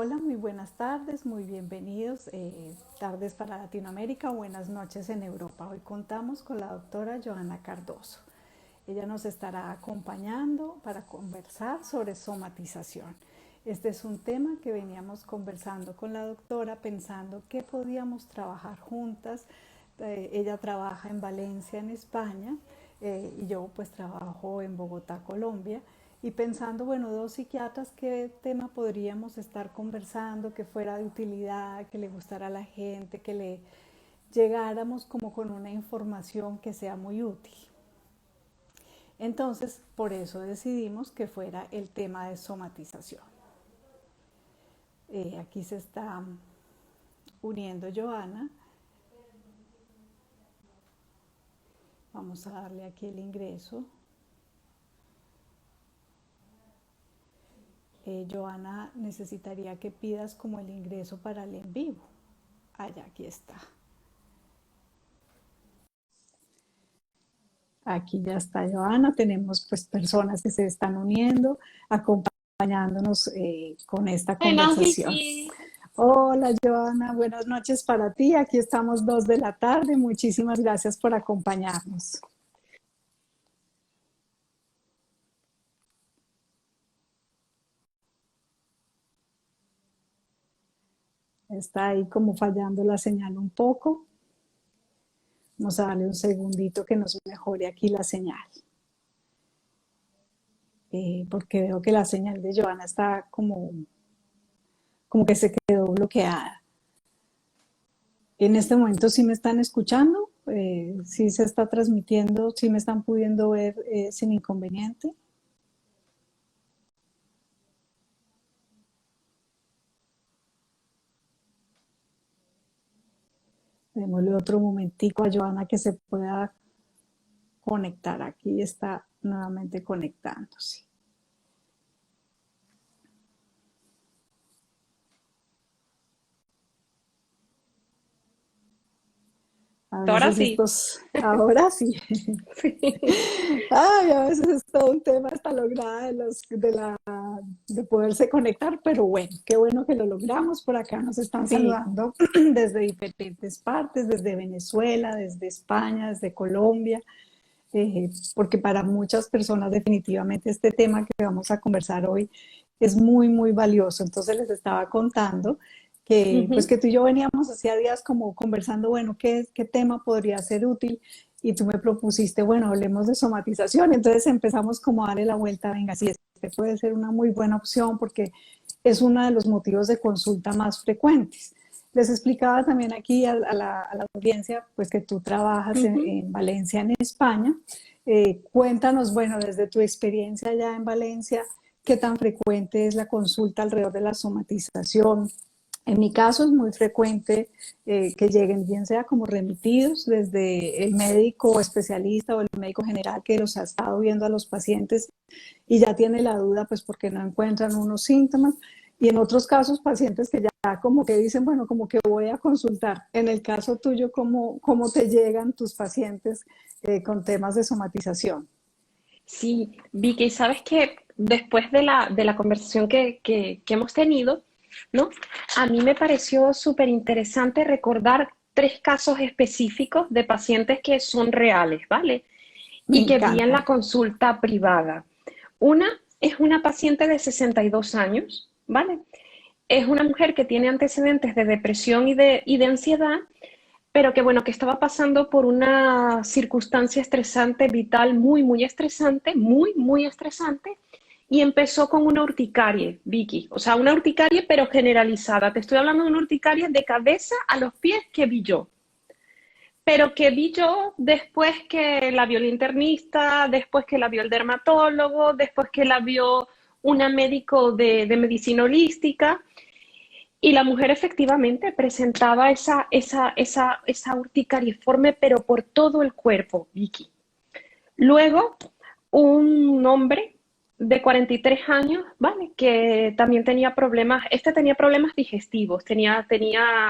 Hola, muy buenas tardes, muy bienvenidos. Tardes para Latinoamérica, buenas noches en Europa. Hoy contamos con la doctora Joana Cardoso. Ella nos estará acompañando para conversar sobre somatización. Este es un tema que veníamos conversando con la doctora, pensando que podíamos trabajar juntas. Ella trabaja en Valencia, en España, y yo pues trabajo en Bogotá, Colombia, y pensando, bueno, dos psiquiatras, qué tema podríamos estar conversando que fuera de utilidad, que le gustara a la gente, que le llegáramos como con una información que sea muy útil. Entonces, por eso decidimos que fuera el tema de somatización. Aquí se está uniendo Joana. Vamos a darle aquí el ingreso. Joana, necesitaría que pidas como el ingreso para el en vivo. Ya, aquí está. Aquí ya está Joana, tenemos pues personas que se están uniendo, acompañándonos con esta Buenas, conversación. Vicky. Hola Joana, buenas noches para ti. Aquí estamos 2 de la tarde. Muchísimas gracias por acompañarnos. Está ahí como fallando la señal un poco. Vamos a darle un segundito que nos mejore aquí la señal. Porque veo que la señal de Joana está como que se quedó bloqueada. En este momento sí me están escuchando, sí se está transmitiendo, sí me están pudiendo ver sin inconveniente. Démosle otro momentico a Joana que se pueda conectar. Aquí está nuevamente conectándose. A Ahora veces sí. ahora sí. Ay, a veces es todo un tema hasta lograr de poderse conectar, pero bueno, qué bueno que lo logramos. Por acá nos están Sí. saludando desde diferentes partes, desde Venezuela, desde España, desde Colombia, porque para muchas personas definitivamente este tema que vamos a conversar hoy es muy, muy valioso. Entonces les estaba contando que, pues Ujú. que tú y yo veníamos hacía días como conversando, bueno, qué tema podría ser útil, y tú me propusiste, bueno, hablemos de somatización. Entonces empezamos como a darle la vuelta, venga, sí, este puede ser una muy buena opción porque es uno de los motivos de consulta más frecuentes. Les explicaba también aquí a la audiencia, pues que tú trabajas Ujú. en Valencia, en España. Cuéntanos, bueno, desde tu experiencia allá en Valencia, qué tan frecuente es la consulta alrededor de la somatización. En mi caso es muy frecuente que lleguen, bien sea como remitidos desde el médico especialista o el médico general que los ha estado viendo a los pacientes y ya tiene la duda, pues porque no encuentran unos síntomas. Y en otros casos, pacientes que ya como que dicen, bueno, como que voy a consultar. En el caso tuyo, ¿cómo te llegan tus pacientes con temas de somatización? Sí, Vicky, sabes que después de la conversación que hemos tenido, ¿no? A mí me pareció súper interesante recordar tres casos específicos de pacientes que son reales, ¿vale? Me Y que vi en encanta. la consulta privada. Una es una paciente de 62 años, ¿vale? Es una mujer que tiene antecedentes de depresión y de ansiedad, pero que bueno, que estaba pasando por una circunstancia estresante vital muy, muy estresante, muy, muy estresante, y empezó con una urticaria, Vicky. O sea, una urticaria pero generalizada. Te estoy hablando de una urticaria de cabeza a los pies que vi yo. Pero que vi yo después que la vio el internista, después que la vio el dermatólogo, después que la vio una médico de medicina holística. Y la mujer efectivamente presentaba esa urticariforme, pero por todo el cuerpo, Vicky. Luego, un hombre de 43 años, ¿vale? Que también tenía problemas, este tenía problemas digestivos, tenía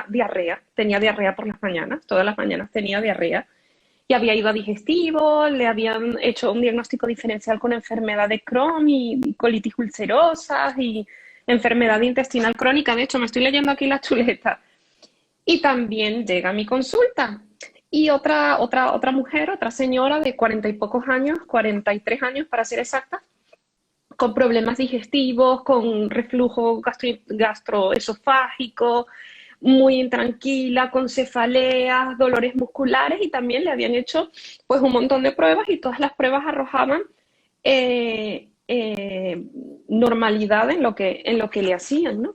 diarrea por las mañanas, todas las mañanas tenía diarrea. Y había ido a digestivo, le habían hecho un diagnóstico diferencial con enfermedad de Crohn y colitis ulcerosa y enfermedad intestinal crónica. De hecho, me estoy leyendo aquí la chuleta. Y también llega a mi consulta. Y otra mujer, otra señora de 40 y pocos años, 43 años para ser exacta, con problemas digestivos, con reflujo gastroesofágico, muy intranquila, con cefaleas, dolores musculares, y también le habían hecho pues un montón de pruebas y todas las pruebas arrojaban normalidad en lo que le hacían, ¿no?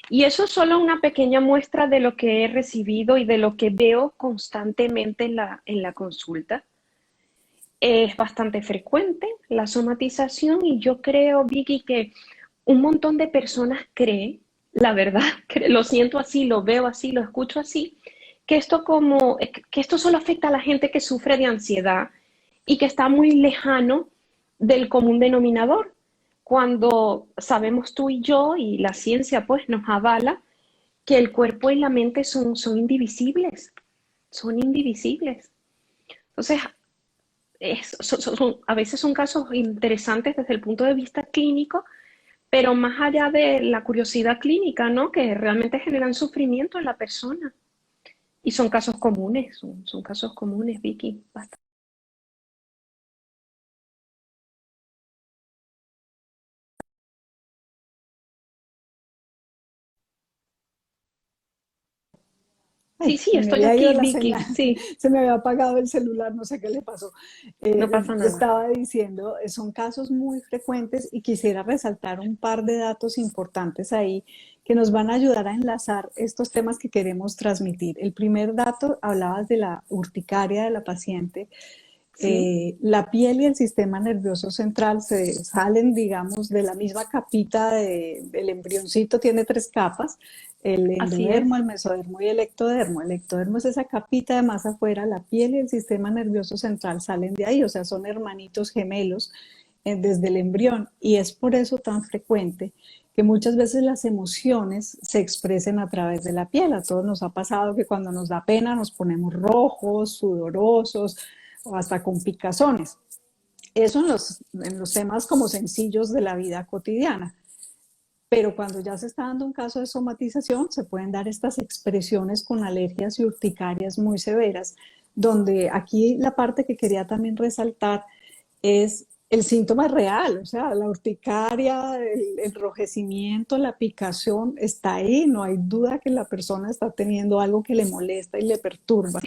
Y eso es solo una pequeña muestra de lo que he recibido y de lo que veo constantemente en la consulta. Es bastante frecuente la somatización y yo creo, Vicky, que un montón de personas cree, la verdad, lo siento así, lo veo así, lo escucho así, que esto solo afecta a la gente que sufre de ansiedad y que está muy lejano del común denominador, cuando sabemos tú y yo, y la ciencia pues nos avala, que el cuerpo y la mente son indivisibles, son indivisibles. Entonces, a veces son casos interesantes desde el punto de vista clínico, pero más allá de la curiosidad clínica, ¿no? Que realmente generan sufrimiento en la persona. Y son casos comunes, son casos comunes, Vicky. Bastante. Sí, Ay, sí, se me estoy había ido aquí, la Vicky. señal, Sí, se me había apagado el celular, no sé qué le pasó. no pasa nada. Estaba diciendo, son casos muy frecuentes y quisiera resaltar un par de datos importantes ahí que nos van a ayudar a enlazar estos temas que queremos transmitir. El primer dato, hablabas de la urticaria de la paciente. Sí, La piel y el sistema nervioso central se salen, digamos, de la misma capita del embrioncito, tiene tres capas, el así endodermo, es. el mesodermo y el ectodermo. El ectodermo es esa capita de más afuera, la piel y el sistema nervioso central salen de ahí, o sea, son hermanitos gemelos desde el embrión, y es por eso tan frecuente que muchas veces las emociones se expresen a través de la piel. A todos nos ha pasado que cuando nos da pena nos ponemos rojos, sudorosos, o hasta con picazones. Eso en los temas como sencillos de la vida cotidiana. Pero cuando ya se está dando un caso de somatización, se pueden dar estas expresiones con alergias y urticarias muy severas, donde aquí la parte que quería también resaltar es el síntoma real, o sea, la urticaria, el enrojecimiento, la picazón está ahí, no hay duda que la persona está teniendo algo que le molesta y le perturba,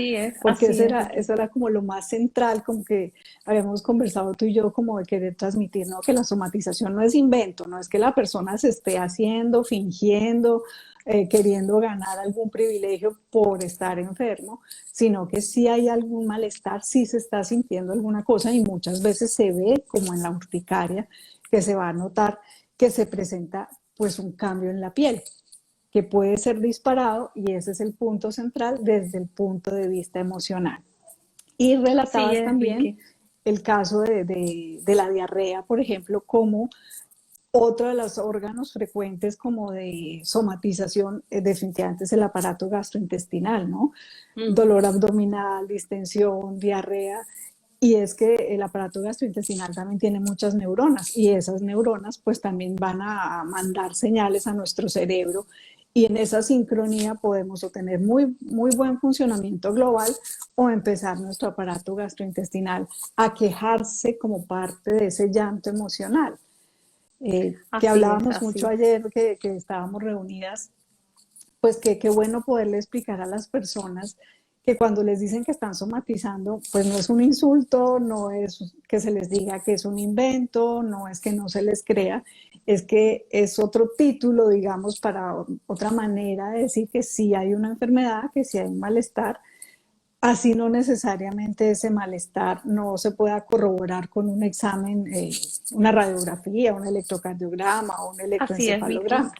porque Así es, Vicky. eso era como lo más central, como que habíamos conversado tú y yo, como de querer transmitir, ¿no? Que la somatización no es invento, no es que la persona se esté haciendo, fingiendo, queriendo ganar algún privilegio por estar enfermo, sino que si hay algún malestar, si se está sintiendo alguna cosa y muchas veces se ve como en la urticaria que se va a notar que se presenta pues un cambio en la piel que puede ser disparado y ese es el punto central desde el punto de vista emocional. Y Así relatabas es, también Vicky. el caso de la diarrea, por ejemplo, como otro de los órganos frecuentes como de somatización definitivamente es el aparato gastrointestinal, ¿no? Mm, Dolor abdominal, distensión, diarrea. Y es que el aparato gastrointestinal también tiene muchas neuronas y esas neuronas pues también van a mandar señales a nuestro cerebro y en esa sincronía podemos o tener muy buen funcionamiento global o empezar nuestro aparato gastrointestinal a quejarse como parte de ese llanto emocional. Que así es, hablábamos mucho así. ayer que estábamos reunidas, pues que qué bueno poderle explicar a las personas que cuando les dicen que están somatizando, pues no es un insulto, no es que se les diga que es un invento, no es que no se les crea, es que es otro título, digamos, para otra manera de decir que sí hay una enfermedad, que sí hay un malestar, así no necesariamente ese malestar no se pueda corroborar con un examen, una radiografía, un electrocardiograma o un Así es, Vicky. electroencefalograma.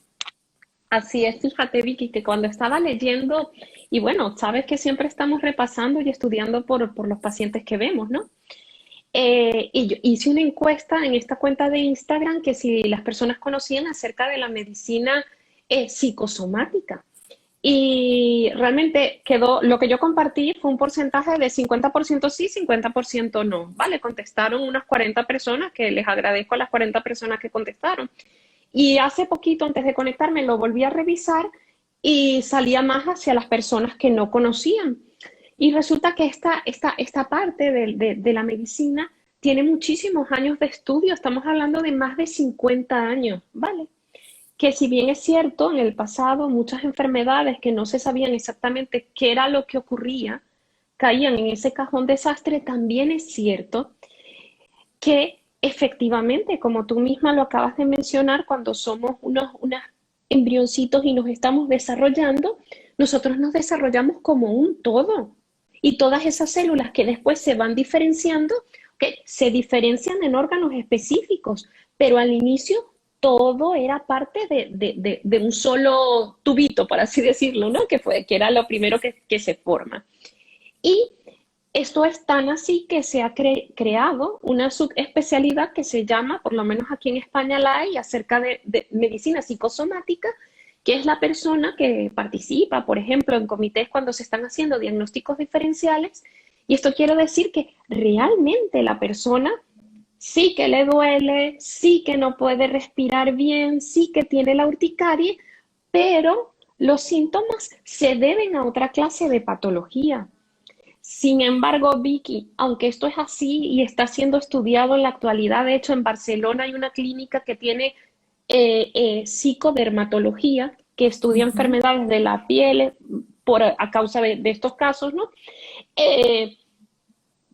Así es, fíjate, Vicky, que cuando estaba leyendo, y bueno, sabes que siempre estamos repasando y estudiando por los pacientes que vemos, ¿no? Y yo hice una encuesta en esta cuenta de Instagram que si las personas conocían acerca de la medicina psicosomática. Y realmente quedó, lo que yo compartí fue un porcentaje de 50% sí, 50% no, ¿vale? Contestaron unas 40 personas, que les agradezco a las 40 personas que contestaron. Y hace poquito, antes de conectarme, lo volví a revisar y salía más hacia las personas que no conocían. Y resulta que esta parte de la medicina tiene muchísimos años de estudio, estamos hablando de más de 50 años, ¿vale? Que si bien es cierto, en el pasado muchas enfermedades que no se sabían exactamente qué era lo que ocurría, caían en ese cajón desastre, también es cierto que efectivamente, como tú misma lo acabas de mencionar, cuando somos unos embrioncitos y nos estamos desarrollando, nosotros nos desarrollamos como un todo. Y todas esas células que después se van diferenciando, que se diferencian en órganos específicos, pero al inicio todo era parte de un solo tubito, por así decirlo, ¿no? Que era lo primero que se forma. Y esto es tan así que se ha creado una subespecialidad que se llama, por lo menos aquí en España la hay, acerca de medicina psicosomática, que es la persona que participa, por ejemplo, en comités cuando se están haciendo diagnósticos diferenciales. Y esto quiere decir que realmente la persona sí que le duele, sí que no puede respirar bien, sí que tiene la urticaria, pero los síntomas se deben a otra clase de patología. Sin embargo, Vicky, aunque esto es así y está siendo estudiado en la actualidad, de hecho en Barcelona hay una clínica que tiene psicodermatología, que estudia Ujú. enfermedades de la piel a causa de estos casos, ¿no? Eh,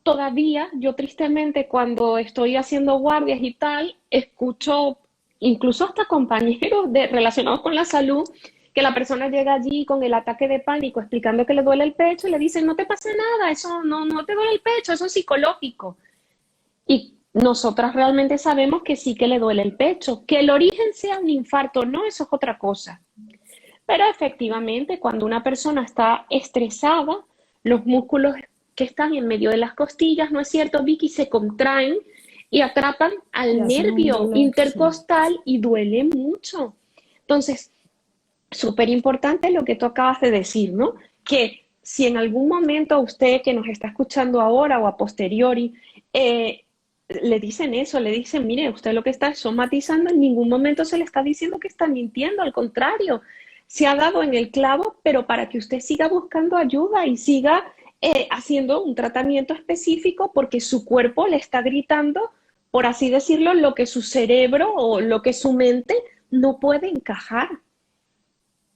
Todavía yo tristemente cuando estoy haciendo guardias y tal, escucho incluso hasta compañeros relacionados con la salud, que la persona llega allí con el ataque de pánico explicando que le duele el pecho y le dicen, no te pasa nada, eso no te duele el pecho, eso es psicológico. Y nosotras realmente sabemos que sí que le duele el pecho, que el origen sea un infarto, no, eso es otra cosa. Pero efectivamente, cuando una persona está estresada, los músculos que están en medio de las costillas, ¿no es cierto, Vicky? Se contraen y atrapan Y al hacen un nervio dolor, sí. intercostal y duele mucho. Entonces, súper importante lo que tú acabas de decir, ¿no? Que si en algún momento usted que nos está escuchando ahora o a posteriori, le dicen eso, le dicen, mire, usted lo que está somatizando, en ningún momento se le está diciendo que está mintiendo, al contrario, se ha dado en el clavo, pero para que usted siga buscando ayuda y siga haciendo un tratamiento específico porque su cuerpo le está gritando, por así decirlo, lo que su cerebro o lo que su mente no puede encajar.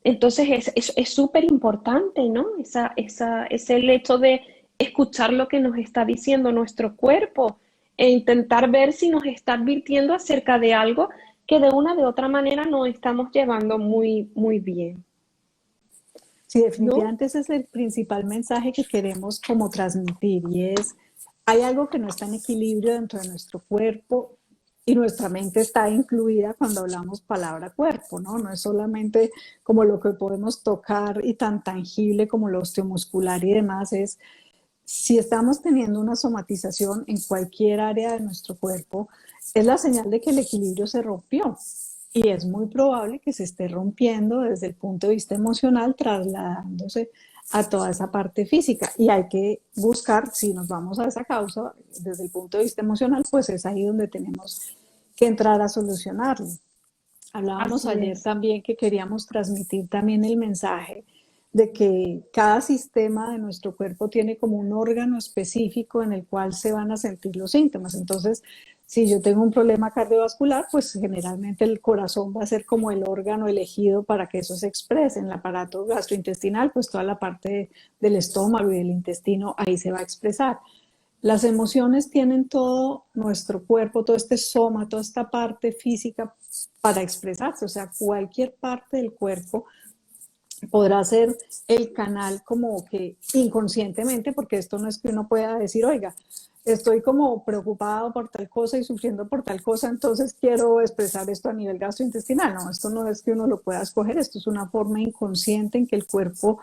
Entonces es súper importante, ¿no? Es el hecho de escuchar lo que nos está diciendo nuestro cuerpo e intentar ver si nos está advirtiendo acerca de algo que de una de otra manera no estamos llevando muy bien, Sí, ¿no? definitivamente ese es el principal mensaje que queremos como transmitir y es, hay algo que no está en equilibrio dentro de nuestro cuerpo y nuestra mente está incluida cuando hablamos palabra cuerpo, ¿no? No es solamente como lo que podemos tocar y tan tangible como lo osteomuscular y demás, es si estamos teniendo una somatización en cualquier área de nuestro cuerpo, es la señal de que el equilibrio se rompió. Y es muy probable que se esté rompiendo desde el punto de vista emocional, trasladándose a toda esa parte física. Y hay que buscar, si nos vamos a esa causa, desde el punto de vista emocional, pues es ahí donde tenemos que entrar a solucionarlo. Hablábamos Así ayer es. también que queríamos transmitir también el mensaje de que cada sistema de nuestro cuerpo tiene como un órgano específico en el cual se van a sentir los síntomas. Entonces, si yo tengo un problema cardiovascular, pues generalmente el corazón va a ser como el órgano elegido para que eso se exprese. En el aparato gastrointestinal, pues toda la parte del estómago y del intestino ahí se va a expresar. Las emociones tienen todo nuestro cuerpo, todo este soma, toda esta parte física para expresarse, o sea, cualquier parte del cuerpo podrá ser el canal como que inconscientemente, porque esto no es que uno pueda decir, oiga, estoy como preocupado por tal cosa y sufriendo por tal cosa, entonces quiero expresar esto a nivel gastrointestinal. No, esto no es que uno lo pueda escoger, esto es una forma inconsciente en que el cuerpo,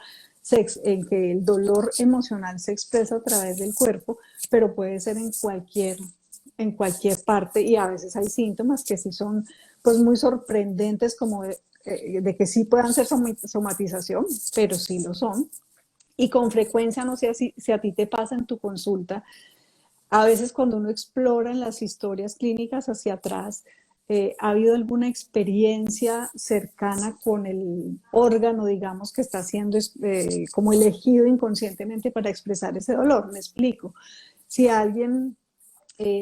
en que el dolor emocional se expresa a través del cuerpo, pero puede ser en cualquier parte y a veces hay síntomas que sí son pues muy sorprendentes como de que sí puedan ser somatización, pero sí lo son. Y con frecuencia, no sé si a ti te pasa en tu consulta, a veces cuando uno explora en las historias clínicas hacia atrás, ¿Ha habido alguna experiencia cercana con el órgano, digamos, que está siendo como elegido inconscientemente para expresar ese dolor? Me explico. Si alguien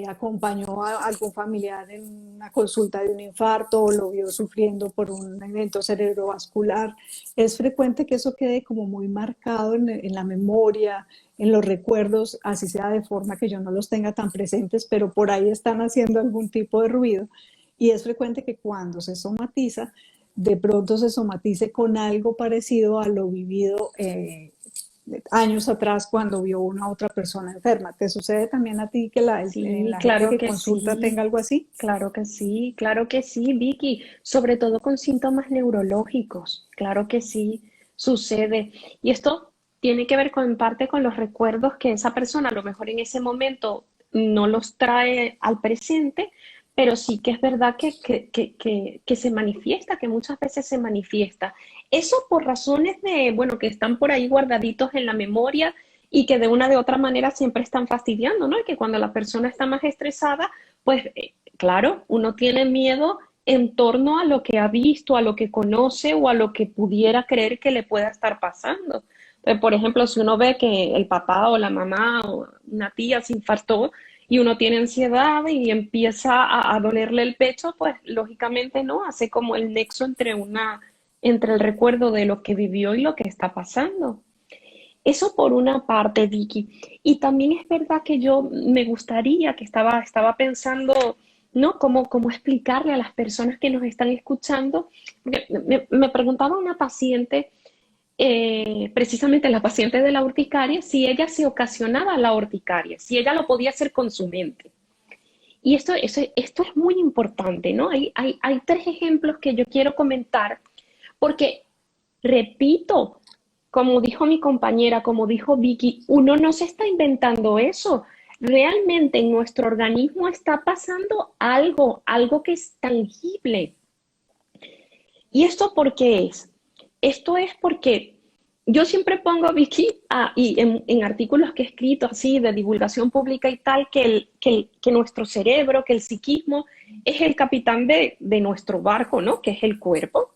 acompañó a algún familiar en una consulta de un infarto o lo vio sufriendo por un evento cerebrovascular, es frecuente que eso quede como muy marcado en la memoria, en los recuerdos, así sea de forma que yo no los tenga tan presentes, pero por ahí están haciendo algún tipo de ruido. Y es frecuente que cuando se somatiza, de pronto se somatice con algo parecido a lo vivido años atrás cuando vio una otra persona enferma. ¿Te sucede también a ti que Sí, la gente claro que que consulta tenga sí. algo así? Claro que sí, Vicky, sobre todo con síntomas neurológicos, claro que sí, sucede. Y esto tiene que ver con, en parte con los recuerdos que esa persona a lo mejor en ese momento no los trae al presente, pero sí que es verdad que se manifiesta, que muchas veces se manifiesta. Eso por razones de, bueno, que están por ahí guardaditos en la memoria y que de una de otra manera siempre están fastidiando, ¿no? Y que cuando la persona está más estresada, pues claro, uno tiene miedo en torno a lo que ha visto, a lo que conoce o a lo que pudiera creer que le pueda estar pasando. Entonces, por ejemplo, si uno ve que el papá o la mamá o una tía se infartó y uno tiene ansiedad y empieza a dolerle el pecho, pues lógicamente no, hace como el nexo entre el recuerdo de lo que vivió y lo que está pasando. Eso por una parte, Vicky. Y también es verdad que yo me gustaría, que estaba pensando, ¿no? Cómo explicarle a las personas que nos están escuchando. Me preguntaba una paciente, precisamente la paciente de la urticaria, si ella se ocasionaba la urticaria, si ella lo podía hacer con su mente. Y esto es muy importante, ¿no? Hay tres ejemplos que yo quiero comentar porque, repito, como dijo mi compañera, como dijo Vicky, uno no se está inventando eso. Realmente en nuestro organismo está pasando algo que es tangible. ¿Y esto por qué es? Esto es porque yo siempre pongo, Vicky, y en artículos que he escrito así de divulgación pública y tal, que nuestro cerebro, que el psiquismo es el capitán de nuestro barco, ¿no? Que es el cuerpo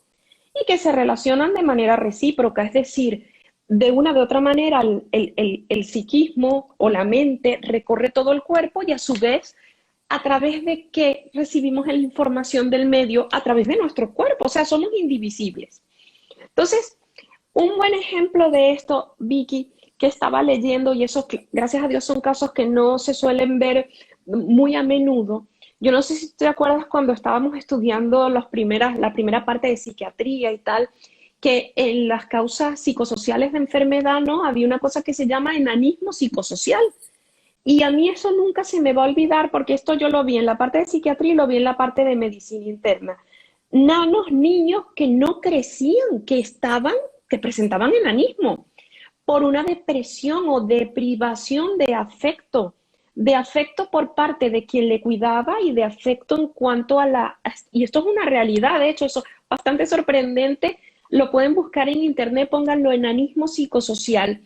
y que se relacionan de manera recíproca, es decir, de una de otra manera el psiquismo o la mente recorre todo el cuerpo y a su vez a través de que recibimos la información del medio a través de nuestro cuerpo, o sea, somos indivisibles. Entonces, un buen ejemplo de esto, Vicky, que estaba leyendo, y eso, gracias a Dios, son casos que no se suelen ver muy a menudo. Yo no sé si te acuerdas cuando estábamos estudiando la primera parte de psiquiatría y tal, que en las causas psicosociales de enfermedad, ¿no? Había una cosa que se llama enanismo psicosocial. Y a mí eso nunca se me va a olvidar porque esto yo lo vi en la parte de psiquiatría y lo vi en la parte de medicina interna. Nanos, niños que no crecían, que presentaban enanismo por una depresión o deprivación de afecto por parte de quien le cuidaba y de afecto en cuanto a y esto es una realidad, de hecho, eso es bastante sorprendente, lo pueden buscar en internet, pónganlo enanismo psicosocial.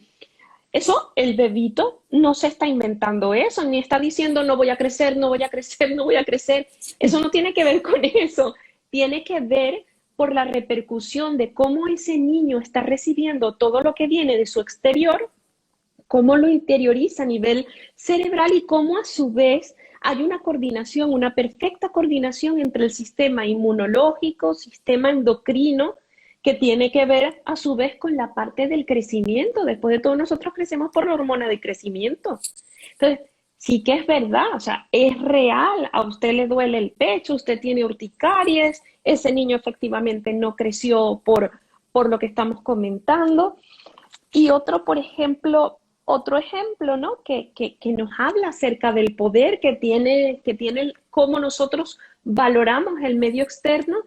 Eso, el bebito no se está inventando eso, ni está diciendo no voy a crecer, no voy a crecer, no voy a crecer. Eso no tiene que ver con eso. Tiene que ver por la repercusión de cómo ese niño está recibiendo todo lo que viene de su exterior, cómo lo interioriza a nivel cerebral y cómo a su vez hay una coordinación, una perfecta coordinación entre el sistema inmunológico, sistema endocrino, que tiene que ver a su vez con la parte del crecimiento. Después de todo, nosotros crecemos por la hormona de crecimiento. Entonces, sí que es verdad, o sea, es real, a usted le duele el pecho, usted tiene urticarias, ese niño efectivamente no creció por lo que estamos comentando. Y otro ejemplo, ¿no? Que nos habla acerca del poder que tiene cómo nosotros valoramos el medio externo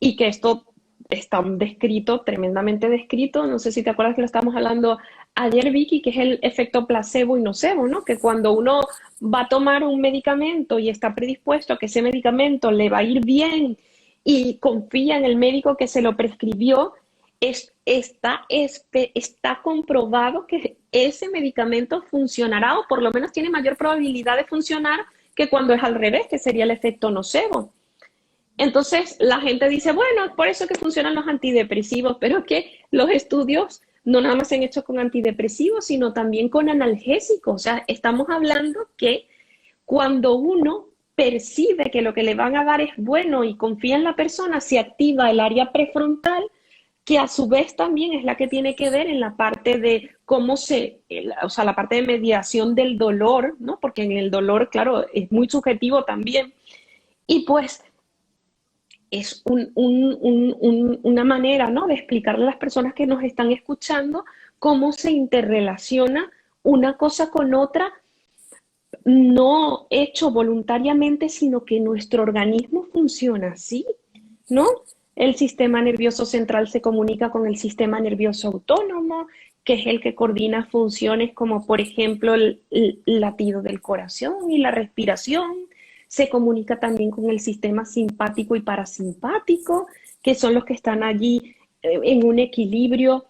y que esto está descrito, tremendamente descrito. No sé si te acuerdas que lo estábamos hablando ayer, Vicky, que es el efecto placebo y nocebo, ¿no? Que cuando uno va a tomar un medicamento y está predispuesto a que ese medicamento le va a ir bien y confía en el médico que se lo prescribió, está comprobado que ese medicamento funcionará o por lo menos tiene mayor probabilidad de funcionar que cuando es al revés, que sería el efecto nocebo. Entonces la gente dice, bueno, es por eso que funcionan los antidepresivos, pero es que los estudios no nada más se han hecho con antidepresivos, sino también con analgésicos. O sea, estamos hablando que cuando uno percibe que lo que le van a dar es bueno y confía en la persona, se activa el área prefrontal, que a su vez también es la que tiene que ver en la parte de cómo o sea, la parte de mediación del dolor, ¿no? Porque en el dolor, claro, es muy subjetivo también. Y pues es una manera, ¿no?, de explicarle a las personas que nos están escuchando cómo se interrelaciona una cosa con otra, no hecho voluntariamente, sino que nuestro organismo funciona así, ¿no? El sistema nervioso central se comunica con el sistema nervioso autónomo, que es el que coordina funciones como, por ejemplo, el latido del corazón y la respiración. Se comunica también con el sistema simpático y parasimpático, que son los que están allí en un equilibrio,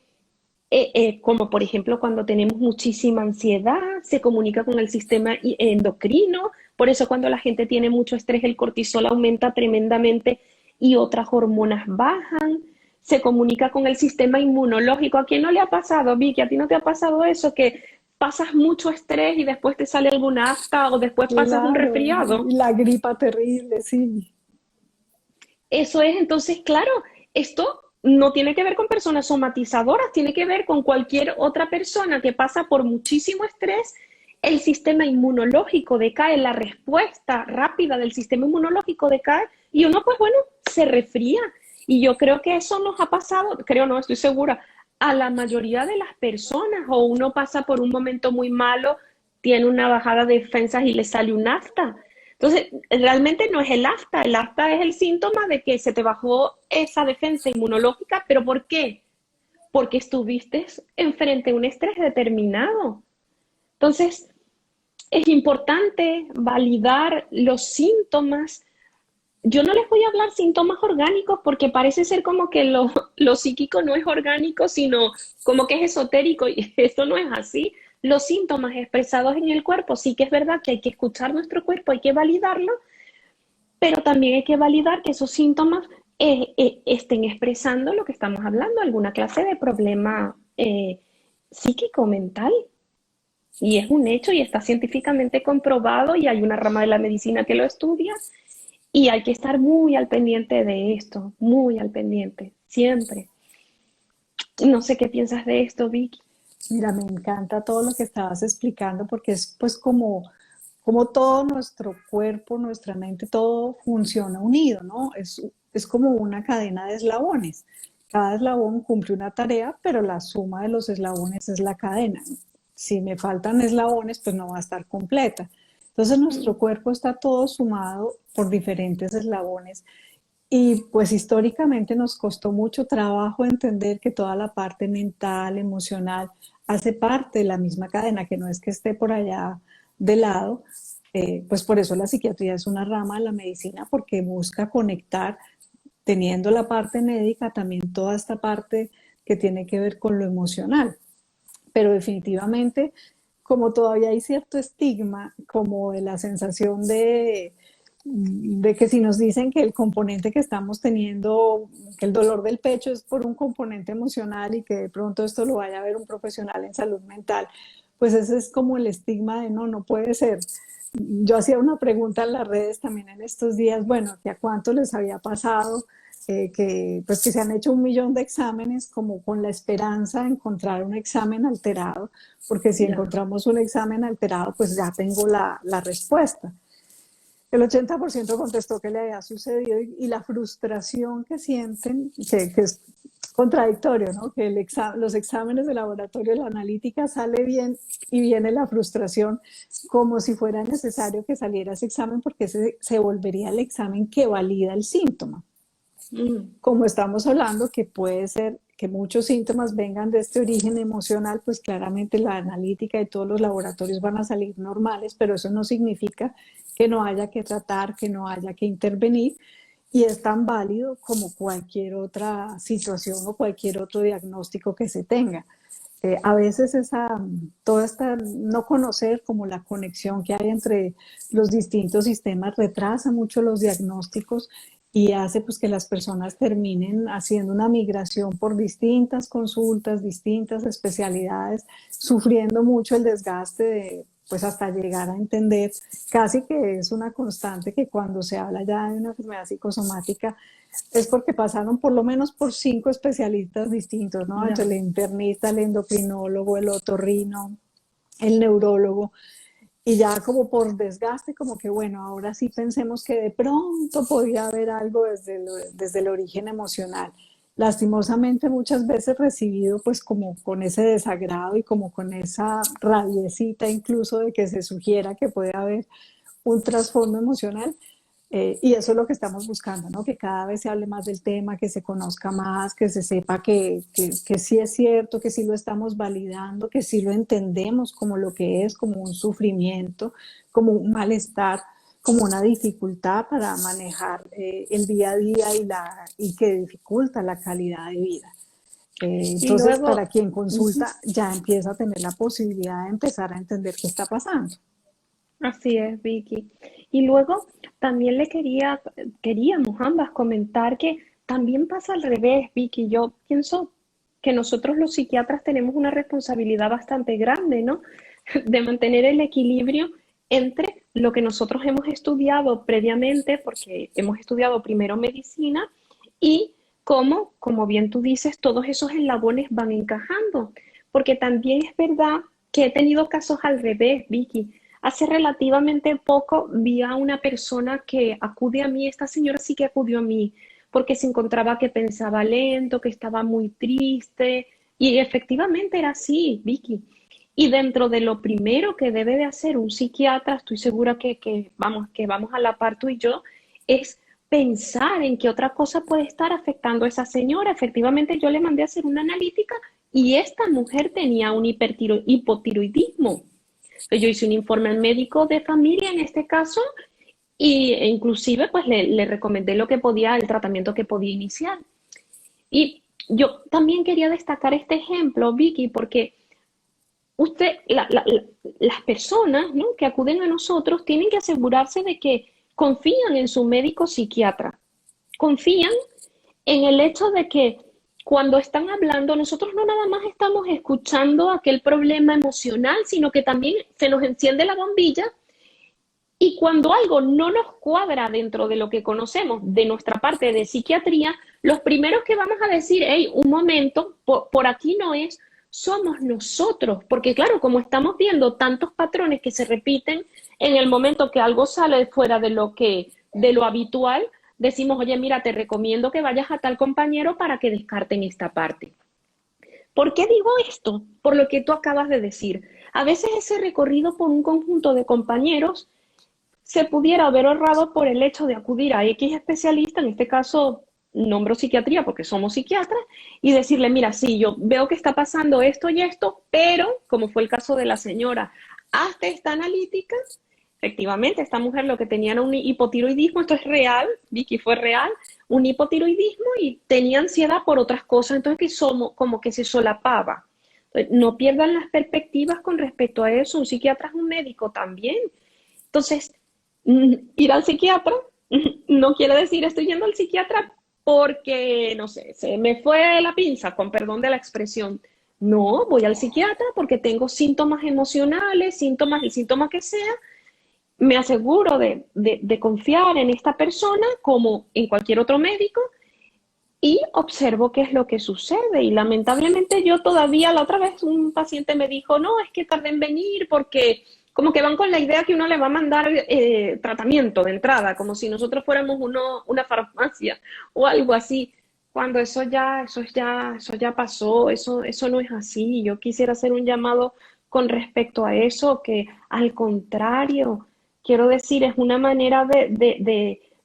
como por ejemplo cuando tenemos muchísima ansiedad, se comunica con el sistema endocrino. Por eso cuando la gente tiene mucho estrés, el cortisol aumenta tremendamente y otras hormonas bajan. Se comunica con el sistema inmunológico. ¿A quién no le ha pasado, Vicky? ¿A ti no te ha pasado eso? Que pasas mucho estrés y después te sale alguna afta o después pasas un Claro, resfriado. y la gripa terrible, sí. Eso es, entonces, claro, esto no tiene que ver con personas somatizadoras, tiene que ver con cualquier otra persona que pasa por muchísimo estrés. El sistema inmunológico decae, la respuesta rápida del sistema inmunológico decae y uno, pues bueno, se resfría. Y yo creo que eso nos ha pasado, creo no, estoy segura, a la mayoría de las personas, o uno pasa por un momento muy malo, tiene una bajada de defensas y le sale un afta. Entonces, realmente no es el afta es el síntoma de que se te bajó esa defensa inmunológica, pero ¿por qué? Porque estuviste enfrente a un estrés determinado. Entonces, es importante validar los síntomas. Yo no les voy a hablar síntomas orgánicos porque parece ser como que lo psíquico no es orgánico, sino como que es esotérico y esto no es así. Los síntomas expresados en el cuerpo, sí que es verdad que hay que escuchar nuestro cuerpo, hay que validarlo, pero también hay que validar que esos síntomas estén expresando lo que estamos hablando, alguna clase de problema psíquico, mental. Y es un hecho y está científicamente comprobado y hay una rama de la medicina que lo estudia y hay que estar muy al pendiente de esto, muy al pendiente, siempre. No sé qué piensas de esto, Vicky. Mira, me encanta todo lo que estabas explicando porque es pues como todo nuestro cuerpo, nuestra mente, todo funciona unido, ¿no? Es como una cadena de eslabones. Cada eslabón cumple una tarea, pero la suma de los eslabones es la cadena. Si me faltan eslabones, pues no va a estar completa. Entonces nuestro cuerpo está todo sumado por diferentes eslabones y pues históricamente nos costó mucho trabajo entender que toda la parte mental, emocional, hace parte de la misma cadena, que no es que esté por allá de lado. Pues por eso la psiquiatría es una rama de la medicina, porque busca conectar, teniendo la parte médica, también toda esta parte que tiene que ver con lo emocional. Pero definitivamente, como todavía hay cierto estigma, como de la sensación de que si nos dicen que el componente que estamos teniendo, que el dolor del pecho es por un componente emocional y que de pronto esto lo vaya a ver un profesional en salud mental, pues ese es como el estigma de no, no puede ser. Yo hacía una pregunta en las redes también en estos días, bueno, que a cuánto les había pasado, pues que se han hecho 1 millón de exámenes como con la esperanza de encontrar un examen alterado, porque si Ya. encontramos un examen alterado, pues ya tengo la respuesta. El 80% contestó que le había sucedido y la frustración que sienten, que es contradictorio, ¿no? Que los exámenes de laboratorio, la analítica sale bien y viene la frustración como si fuera necesario que saliera ese examen porque se volvería el examen que valida el síntoma. Mm. Como estamos hablando que puede ser que muchos síntomas vengan de este origen emocional, pues claramente la analítica y todos los laboratorios van a salir normales, pero eso no significa que no haya que tratar, que no haya que intervenir, y es tan válido como cualquier otra situación o cualquier otro diagnóstico que se tenga. A veces toda esta no conocer como la conexión que hay entre los distintos sistemas retrasa mucho los diagnósticos y hace pues que las personas terminen haciendo una migración por distintas consultas, distintas especialidades, sufriendo mucho el desgaste de, pues hasta llegar a entender, casi que es una constante que cuando se habla ya de una enfermedad psicosomática es porque pasaron por lo menos por 5 especialistas distintos, ¿no? Entre Ya. el internista, el endocrinólogo, el otorrino, el neurólogo, y ya como por desgaste, como que bueno, ahora sí pensemos que de pronto podía haber algo desde el origen emocional. Lastimosamente muchas veces recibido pues como con ese desagrado y como con esa rabiecita incluso de que se sugiera que puede haber un trasfondo emocional. Y eso es lo que estamos buscando, ¿no? Que cada vez se hable más del tema, que se conozca más, que se sepa que sí es cierto, que sí lo estamos validando, que sí lo entendemos como lo que es, como un sufrimiento, como un malestar, como una dificultad para manejar el día a día y que dificulta la calidad de vida. Y Entonces, para luego, quien ujú, consulta ya empieza a tener la posibilidad de empezar a entender qué está pasando. así es, Vicky. Y luego también queríamos ambas comentar que también pasa al revés, Vicky. Yo pienso que nosotros los psiquiatras tenemos una responsabilidad bastante grande, ¿no? De mantener el equilibrio entre lo que nosotros hemos estudiado previamente, porque hemos estudiado primero medicina, y cómo, como bien tú dices, todos esos eslabones van encajando. Porque también es verdad que he tenido casos al revés, Vicky. Hace relativamente poco vi a una persona que acude a mí, esta señora sí que acudió a mí, porque se encontraba que pensaba lento, que estaba muy triste, y efectivamente era así, Vicky. Y dentro de lo primero que debe de hacer un psiquiatra, estoy segura que vamos a la par tú y yo, es pensar en qué otra cosa puede estar afectando a esa señora. Efectivamente, yo le mandé a hacer una analítica y esta mujer tenía un hipotiroidismo. Yo hice un informe al médico de familia en este caso e inclusive pues le recomendé lo que podía, el tratamiento que podía iniciar. Y yo también quería destacar este ejemplo, Vicky, porque usted, las personas, ¿no?, que acuden a nosotros tienen que asegurarse de que confían en su médico psiquiatra, confían en el hecho de que cuando están hablando, nosotros no nada más estamos escuchando aquel problema emocional, sino que también se nos enciende la bombilla y cuando algo no nos cuadra dentro de lo que conocemos de nuestra parte de psiquiatría, los primeros que vamos a decir, hey, un momento, por aquí no es, somos nosotros, porque claro, como estamos viendo tantos patrones que se repiten en el momento que algo sale fuera de lo habitual, decimos, oye, mira, te recomiendo que vayas a tal compañero para que descarten esta parte. ¿Por qué digo esto? Por lo que tú acabas de decir. A veces ese recorrido por un conjunto de compañeros se pudiera haber ahorrado por el hecho de acudir a X especialista, en este caso nombro psiquiatría porque somos psiquiatras, y decirle, mira, sí, yo veo que está pasando esto y esto, pero como fue el caso de la señora, hazte esta analítica. Efectivamente, esta mujer lo que tenía era un hipotiroidismo, esto es real, Vicky, fue real, un hipotiroidismo y tenía ansiedad por otras cosas, entonces que somos como que se solapaba. Entonces, no pierdan las perspectivas con respecto a eso, un psiquiatra es un médico también. Entonces, ir al psiquiatra no quiere decir estoy yendo al psiquiatra porque, no sé, se me fue la pinza, con perdón de la expresión. No, voy al psiquiatra porque tengo síntomas emocionales, síntomas, el síntoma que sea, me aseguro de confiar en esta persona como en cualquier otro médico y observo qué es lo que sucede. Y lamentablemente yo todavía, la otra vez un paciente me dijo, no, es que tardé en venir porque como que van con la idea que uno le va a mandar tratamiento de entrada, como si nosotros fuéramos una farmacia o algo así, cuando eso ya pasó, eso no es así. Yo quisiera hacer un llamado con respecto a eso, que al contrario, quiero decir, es una manera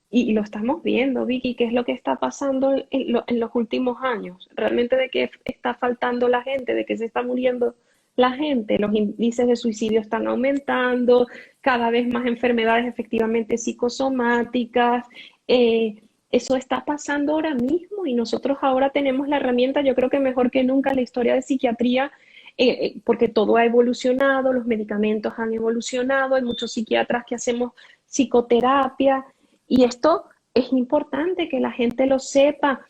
y lo estamos viendo, Vicky, qué es lo que está pasando en los últimos años. Realmente de qué está faltando la gente, de qué se está muriendo la gente. Los índices de suicidio están aumentando, cada vez más enfermedades efectivamente psicosomáticas. Eso está pasando ahora mismo y nosotros ahora tenemos la herramienta, yo creo que mejor que nunca en la historia de psiquiatría, porque todo ha evolucionado, los medicamentos han evolucionado, hay muchos psiquiatras que hacemos psicoterapia y esto es importante que la gente lo sepa,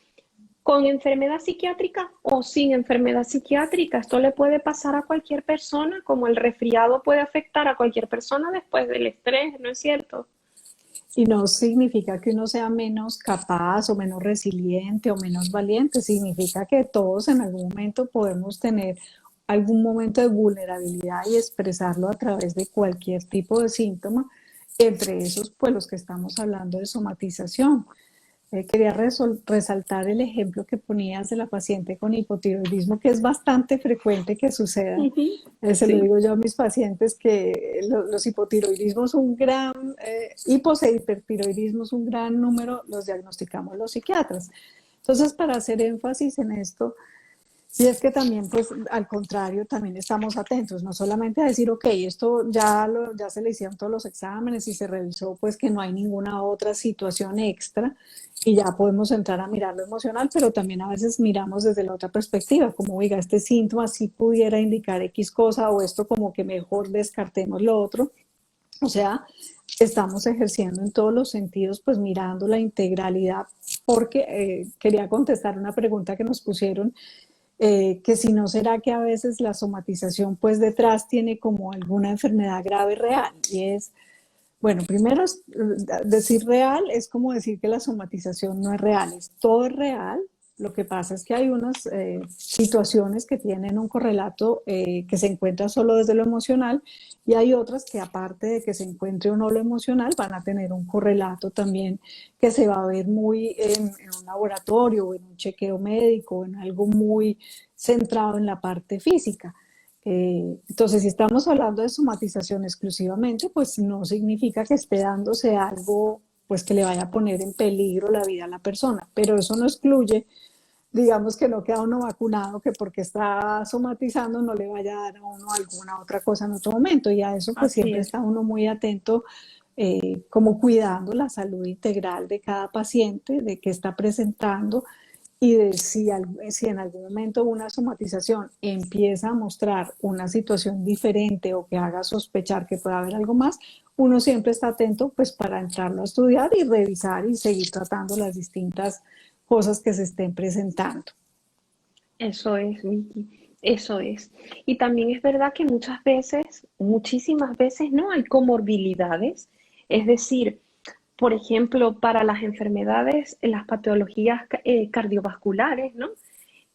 con enfermedad psiquiátrica o sin enfermedad psiquiátrica. Esto le puede pasar a cualquier persona, como el resfriado puede afectar a cualquier persona después del estrés, ¿no es cierto? Y no significa que uno sea menos capaz o menos resiliente o menos valiente, significa que todos en algún momento podemos tener algún momento de vulnerabilidad y expresarlo a través de cualquier tipo de síntoma, entre esos pues los que estamos hablando de somatización. Quería resaltar el ejemplo que ponías de la paciente con hipotiroidismo, que es bastante frecuente que suceda. Ujú. Se lo Sí, digo yo a mis pacientes que los hipotiroidismos, un gran, hipos e hipertiroidismos, un gran número los diagnosticamos los psiquiatras. Entonces, para hacer énfasis en esto, y es que también, pues, al contrario, también estamos atentos, no solamente a decir, ok, esto ya se le hicieron todos los exámenes y se revisó, pues, que no hay ninguna otra situación extra y ya podemos entrar a mirar lo emocional, pero también a veces miramos desde la otra perspectiva, como, oiga, este síntoma sí pudiera indicar X cosa o esto como que mejor descartemos lo otro. O sea, estamos ejerciendo en todos los sentidos, pues mirando la integralidad, porque quería contestar una pregunta que nos pusieron que si no será que a veces la somatización pues detrás tiene como alguna enfermedad grave real y es, bueno, primero decir real es como decir que la somatización no es real, todo es real, lo que pasa es que hay unas situaciones que tienen un correlato que se encuentra solo desde lo emocional y hay otras que aparte de que se encuentre uno lo emocional van a tener un correlato también que se va a ver muy en un laboratorio o en un chequeo médico o en algo muy centrado en la parte física. Entonces, si estamos hablando de somatización exclusivamente, pues no significa que esté dándose algo pues que le vaya a poner en peligro la vida a la persona, pero eso no excluye, digamos que no queda uno vacunado, que porque está somatizando no le vaya a dar a uno alguna otra cosa en otro momento, y a eso pues así siempre es. está uno muy atento, como cuidando la salud integral de cada paciente, de qué está presentando y de si en algún momento una somatización empieza a mostrar una situación diferente o que haga sospechar que puede haber algo más, uno siempre está atento pues para entrarlo a estudiar y revisar y seguir tratando las distintas cosas que se estén presentando. Eso es, Vicky, eso es. Y también es verdad que muchas veces, muchísimas veces, no hay comorbilidades. Es decir, por ejemplo, para las enfermedades, las patologías cardiovasculares, ¿no?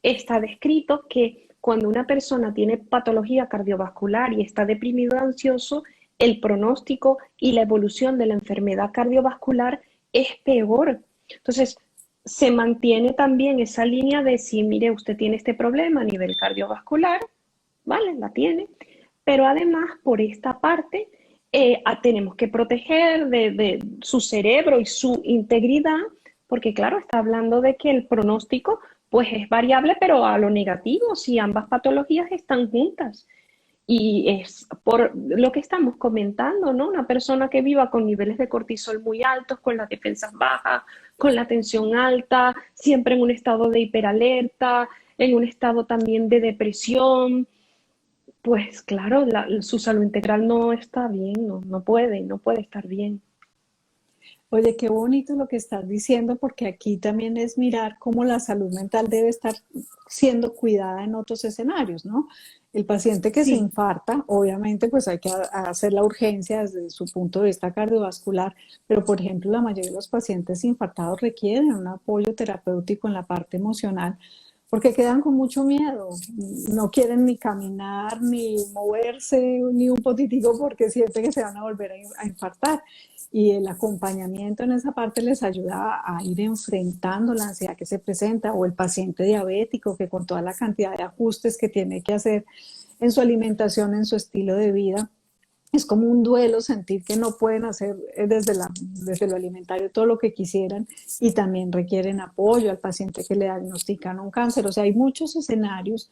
Está descrito que cuando una persona tiene patología cardiovascular y está deprimido o ansioso, el pronóstico y la evolución de la enfermedad cardiovascular es peor. Entonces, se mantiene también esa línea de si, mire, usted tiene este problema a nivel cardiovascular, ¿vale? La tiene, pero además por esta parte tenemos que proteger de su cerebro y su integridad, porque claro, está hablando de que el pronóstico pues es variable, pero a lo negativo, si ambas patologías están juntas. Y es por lo que estamos comentando, ¿no? Una persona que viva con niveles de cortisol muy altos, con las defensas bajas, con la tensión alta, siempre en un estado de hiperalerta, en un estado también de depresión, pues claro, su salud integral no está bien, no puede estar bien. Oye, qué bonito lo que estás diciendo, porque aquí también es mirar cómo la salud mental debe estar siendo cuidada en otros escenarios, ¿no? El paciente que se Sí, infarta, obviamente, pues hay que hacer la urgencia desde su punto de vista cardiovascular, pero por ejemplo, la mayoría de los pacientes infartados requieren un apoyo terapéutico en la parte emocional, porque quedan con mucho miedo, no quieren ni caminar, ni moverse, ni un potitico, porque sienten que se van a volver a infartar y el acompañamiento en esa parte les ayuda a ir enfrentando la ansiedad que se presenta o el paciente diabético que con toda la cantidad de ajustes que tiene que hacer en su alimentación, en su estilo de vida. Es como un duelo sentir que no pueden hacer desde lo alimentario todo lo que quisieran y también requieren apoyo al paciente que le diagnostican un cáncer. O sea, hay muchos escenarios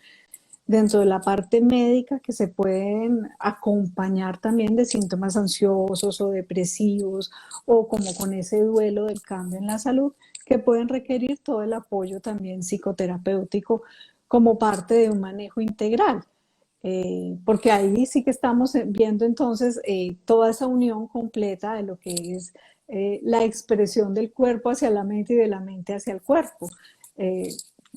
dentro de la parte médica que se pueden acompañar también de síntomas ansiosos o depresivos o como con ese duelo del cambio en la salud que pueden requerir todo el apoyo también psicoterapéutico como parte de un manejo integral. Porque ahí sí que estamos viendo entonces toda esa unión completa de lo que es la expresión del cuerpo hacia la mente y de la mente hacia el cuerpo. Eh,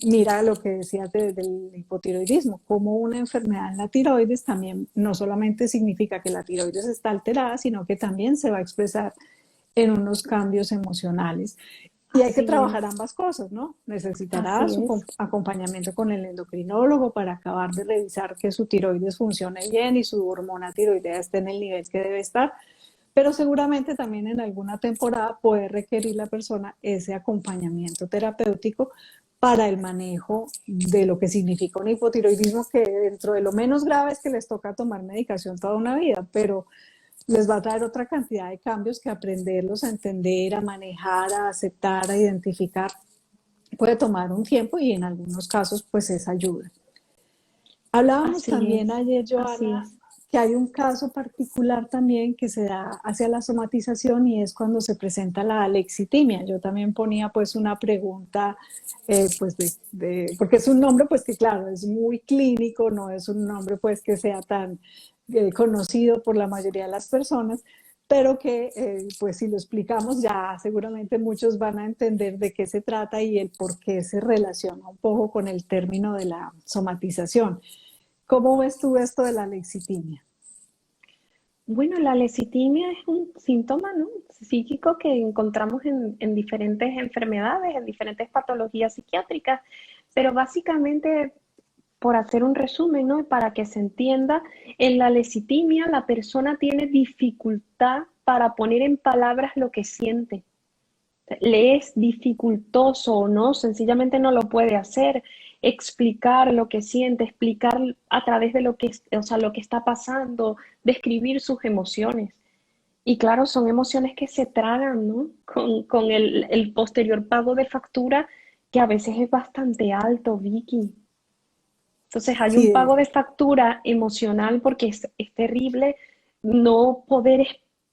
Mira lo que decías del hipotiroidismo, como una enfermedad en la tiroides también no solamente significa que la tiroides está alterada, sino que también se va a expresar en unos cambios emocionales. Y hay que Así trabajar es, ambas cosas, ¿no? Necesitará así su es. acompañamiento con el endocrinólogo para acabar de revisar que su tiroides funcione bien y su hormona tiroidea esté en el nivel que debe estar, pero seguramente también en alguna temporada puede requerir la persona ese acompañamiento terapéutico para el manejo de lo que significa un hipotiroidismo, que dentro de lo menos grave es que les toca tomar medicación toda una vida, pero les va a traer otra cantidad de cambios que aprenderlos a entender, a manejar, a aceptar, a identificar, puede tomar un tiempo y en algunos casos pues es ayuda. Hablábamos Así también es, ayer, así Joana, es. que hay un caso particular también que se da hacia la somatización y es cuando se presenta la alexitimia. Yo también ponía pues una pregunta, pues porque es un nombre pues que claro, es muy clínico, no es un nombre pues que sea tan conocido por la mayoría de las personas, pero que pues si lo explicamos ya seguramente muchos van a entender de qué se trata y el por qué se relaciona un poco con el término de la somatización. ¿Cómo ves tú esto de la lexitimia? Bueno, la lecitimia es un síntoma, ¿no? Psíquico que encontramos en diferentes enfermedades, en diferentes patologías psiquiátricas, pero básicamente, por hacer un resumen, ¿no? Y para que se entienda, en la lecitimia la persona tiene dificultad para poner en palabras lo que siente. Le es dificultoso o no, sencillamente no lo puede hacer, explicar lo que siente, explicar a través de lo que, o sea, lo que está pasando, describir sus emociones. Y claro, son emociones que se tragan, ¿no? Con el posterior pago de factura, que a veces es bastante alto, Vicky. Entonces hay un Sí, pago de factura emocional porque es terrible no poder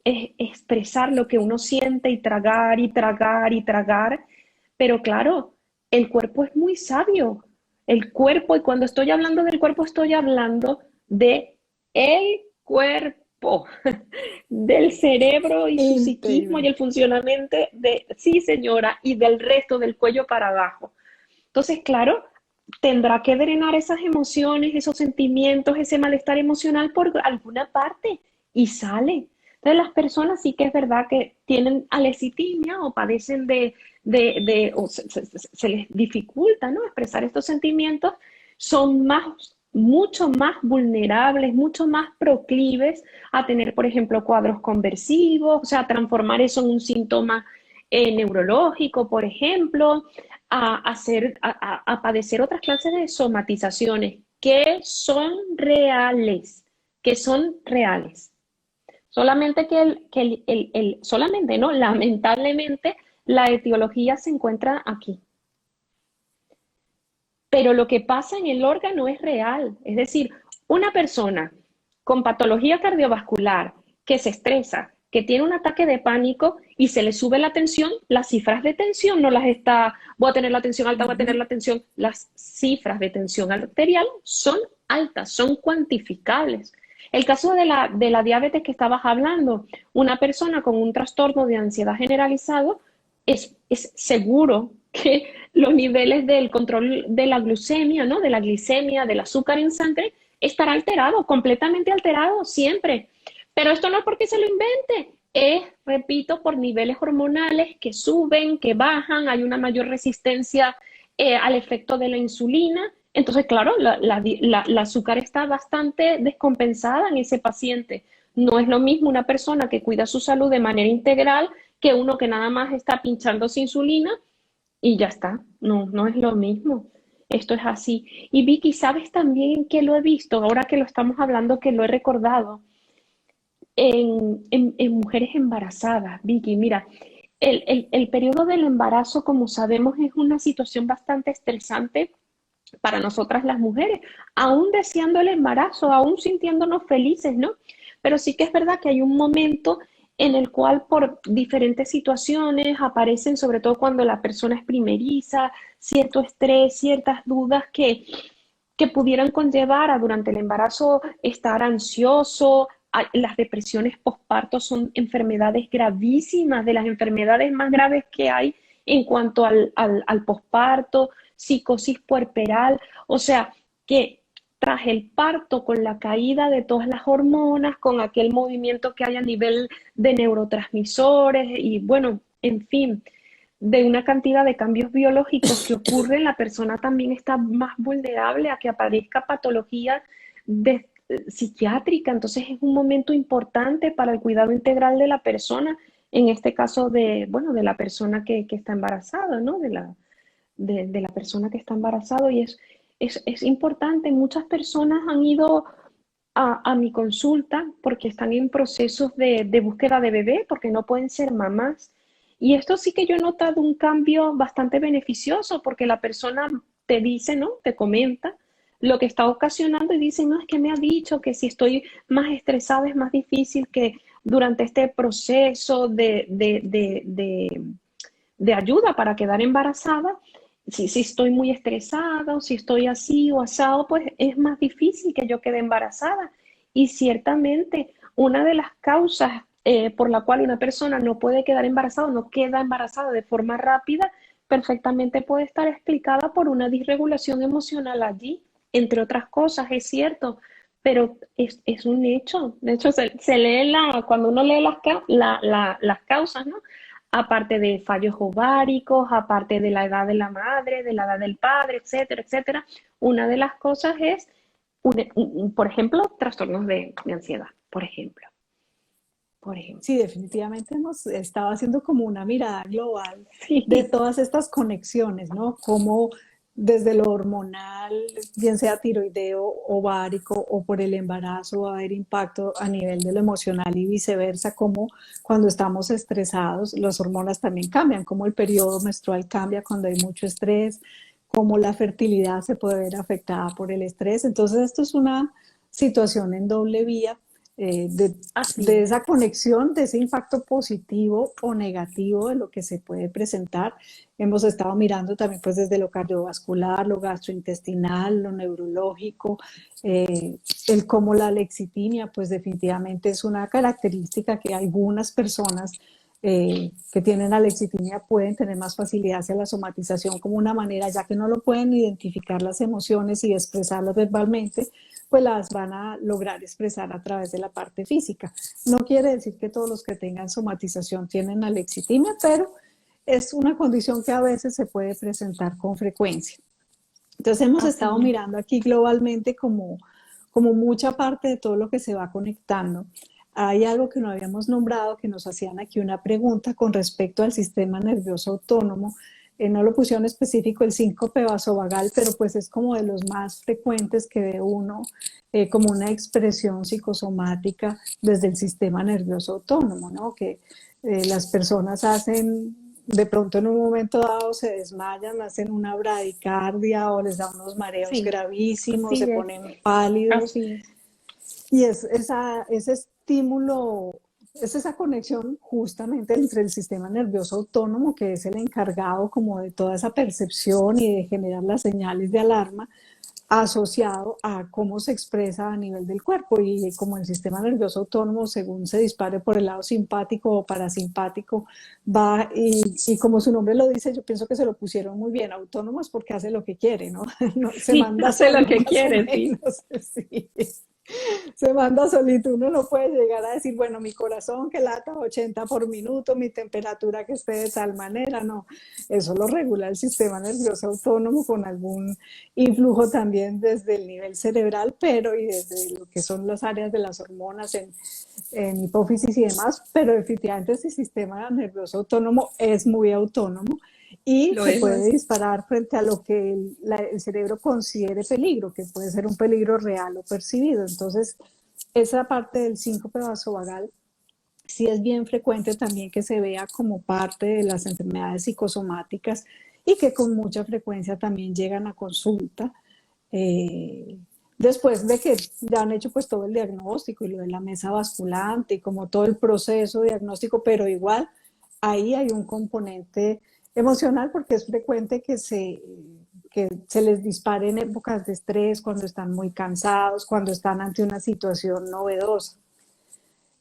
expresar lo que uno siente y tragar y tragar y tragar. Pero claro, el cuerpo es muy sabio. El cuerpo, y cuando estoy hablando del cuerpo, estoy hablando de el cuerpo, del cerebro y su psiquismo y íntegro. el funcionamiento de, sí señora, y del resto del cuello para abajo. Entonces, claro, tendrá que drenar esas emociones, esos sentimientos, ese malestar emocional por alguna parte y sale. Entonces, las personas sí que es verdad que tienen alecitimia o padecen o se les dificulta, ¿no? Expresar estos sentimientos, son mucho más vulnerables, mucho más proclives a tener, por ejemplo, cuadros conversivos, o sea, a transformar eso en un síntoma neurológico, por ejemplo, a padecer otras clases de somatizaciones que son reales. Solamente solamente, ¿no? Lamentablemente, la etiología se encuentra aquí. Pero lo que pasa en el órgano es real. Es decir, una persona con patología cardiovascular que se estresa, que tiene un ataque de pánico y se le sube la tensión, las cifras de tensión no las está, voy a tener la tensión alta, voy a tener Ujú. la tensión, las cifras de tensión arterial son altas, son cuantificables. El caso de la diabetes que estabas hablando, una persona con un trastorno de ansiedad generalizado, es seguro que los niveles del control de la glucemia, ¿no? De la glicemia, del azúcar en sangre, estará alterado, completamente alterado siempre. Pero esto no es porque se lo invente, es, repito, por niveles hormonales que suben, que bajan, hay una mayor resistencia al efecto de la insulina. Entonces, claro, la azúcar está bastante descompensada en ese paciente. No es lo mismo una persona que cuida su salud de manera integral que uno que nada más está pinchándose insulina y ya está. No, no es lo mismo. Esto es así. Y Vicky, ¿sabes también que lo he visto? Ahora que lo estamos hablando, que lo he recordado en mujeres embarazadas. Vicky, mira, el periodo del embarazo, como sabemos, es una situación bastante estresante para nosotras las mujeres, aún deseando el embarazo, aún sintiéndonos felices, ¿no? Pero sí que es verdad que hay un momento en el cual por diferentes situaciones aparecen, sobre todo cuando la persona es primeriza, cierto estrés, ciertas dudas que pudieran conllevar a durante el embarazo estar ansioso, las depresiones postparto son enfermedades gravísimas, de las enfermedades más graves que hay en cuanto al posparto, psicosis puerperal, o sea, que tras el parto, con la caída de todas las hormonas, con aquel movimiento que hay a nivel de neurotransmisores y bueno, en fin, de una cantidad de cambios biológicos que ocurren, la persona también está más vulnerable a que aparezca patología psiquiátrica. Entonces es un momento importante para el cuidado integral de la persona, en este caso de, bueno, de la persona que está embarazada, ¿no? De la persona que está embarazada y es importante. Muchas personas han ido a mi consulta porque están en procesos de búsqueda de bebé, porque no pueden ser mamás. Y esto sí que yo he notado un cambio bastante beneficioso porque la persona te dice, ¿no? Te comenta lo que está ocasionando y dice, no, es que me ha dicho que si estoy más estresada es más difícil que durante este proceso de ayuda para quedar embarazada. Si estoy muy estresada o si estoy así o asado, pues es más difícil que yo quede embarazada. Y ciertamente una de las causas por la cual una persona no puede quedar embarazada, no queda embarazada de forma rápida, perfectamente puede estar explicada por una disregulación emocional allí, entre otras cosas, es cierto, pero es un hecho. De hecho, se lee cuando uno lee las causas, ¿no? Aparte de fallos ováricos, aparte de la edad de la madre, de la edad del padre, etcétera, etcétera. Una de las cosas es, por ejemplo, trastornos de ansiedad, por ejemplo. Por ejemplo. Sí, definitivamente hemos estado haciendo como una mirada global de Sí, todas estas conexiones, ¿no? Como desde lo hormonal, bien sea tiroideo, ovárico o por el embarazo, va a haber impacto a nivel de lo emocional y viceversa, como cuando estamos estresados, las hormonas también cambian, como el periodo menstrual cambia cuando hay mucho estrés, como la fertilidad se puede ver afectada por el estrés. Entonces, esto es una situación en doble vía así de es. esa conexión, de ese impacto positivo o negativo de lo que se puede presentar. Hemos estado mirando también pues desde lo cardiovascular, lo gastrointestinal, lo neurológico, eh, el cómo la lexitimia pues definitivamente es una característica que algunas personas que tienen alexitimia pueden tener más facilidad hacia la somatización como una manera, ya que no lo pueden identificar las emociones y expresarlas verbalmente, pues las van a lograr expresar a través de la parte física. No quiere decir que todos los que tengan somatización tienen alexitimia, pero es una condición que a veces se puede presentar con frecuencia. Entonces hemos estado Así es. mirando aquí globalmente como mucha parte de todo lo que se va conectando. Hay algo que no habíamos nombrado, que nos hacían aquí una pregunta con respecto al sistema nervioso autónomo. No lo pusieron específico el síncope vasovagal, pero pues es como de los más frecuentes que ve uno como una expresión psicosomática desde el sistema nervioso autónomo, ¿no? Que las personas hacen, de pronto en un momento dado se desmayan, hacen una bradicardia o les da unos mareos Sí, gravísimos, se sí es. ponen pálidos Así es. y es ese estímulo, es esa conexión justamente entre el sistema nervioso autónomo, que es el encargado como de toda esa percepción y de generar las señales de alarma, asociado a cómo se expresa a nivel del cuerpo y como el sistema nervioso autónomo, según se dispare por el lado simpático o parasimpático, va y como su nombre lo dice, yo pienso que se lo pusieron muy bien, autónomo es porque hace lo que quiere, ¿no? No se Sí, manda hace lo solo que más o quiere, sí. menos, sí. Se manda solito, uno no puede llegar a decir, bueno, mi corazón que lata 80 por minuto, mi temperatura que esté de tal manera, no, eso lo regula el sistema nervioso autónomo con algún influjo también desde el nivel cerebral, pero y desde lo que son las áreas de las hormonas en hipófisis y demás, pero definitivamente ese sistema nervioso autónomo es muy autónomo y Lo se es. puede disparar frente a lo que el cerebro considere peligro, que puede ser un peligro real o percibido. Entonces, esa parte del síncope vasovagal sí es bien frecuente también que se vea como parte de las enfermedades psicosomáticas y que con mucha frecuencia también llegan a consulta. Eh, Después de que ya han hecho pues todo el diagnóstico y lo de la mesa basculante y como todo el proceso diagnóstico, pero igual ahí hay un componente emocional porque es frecuente que se les dispare en épocas de estrés, cuando están muy cansados, cuando están ante una situación novedosa.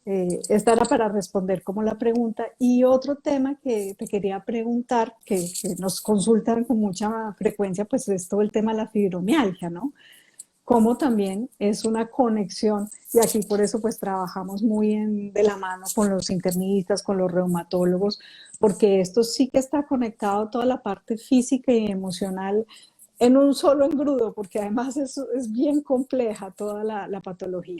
Esta era para responder como la pregunta. Y otro tema que te quería preguntar, que nos consultan con mucha frecuencia, pues es todo el tema de la fibromialgia, ¿no? Como también es una conexión, y aquí por eso pues trabajamos muy de la mano con los internistas, con los reumatólogos, porque esto sí que está conectado a toda la parte física y emocional en un solo engrudo, porque además es bien compleja toda la patología.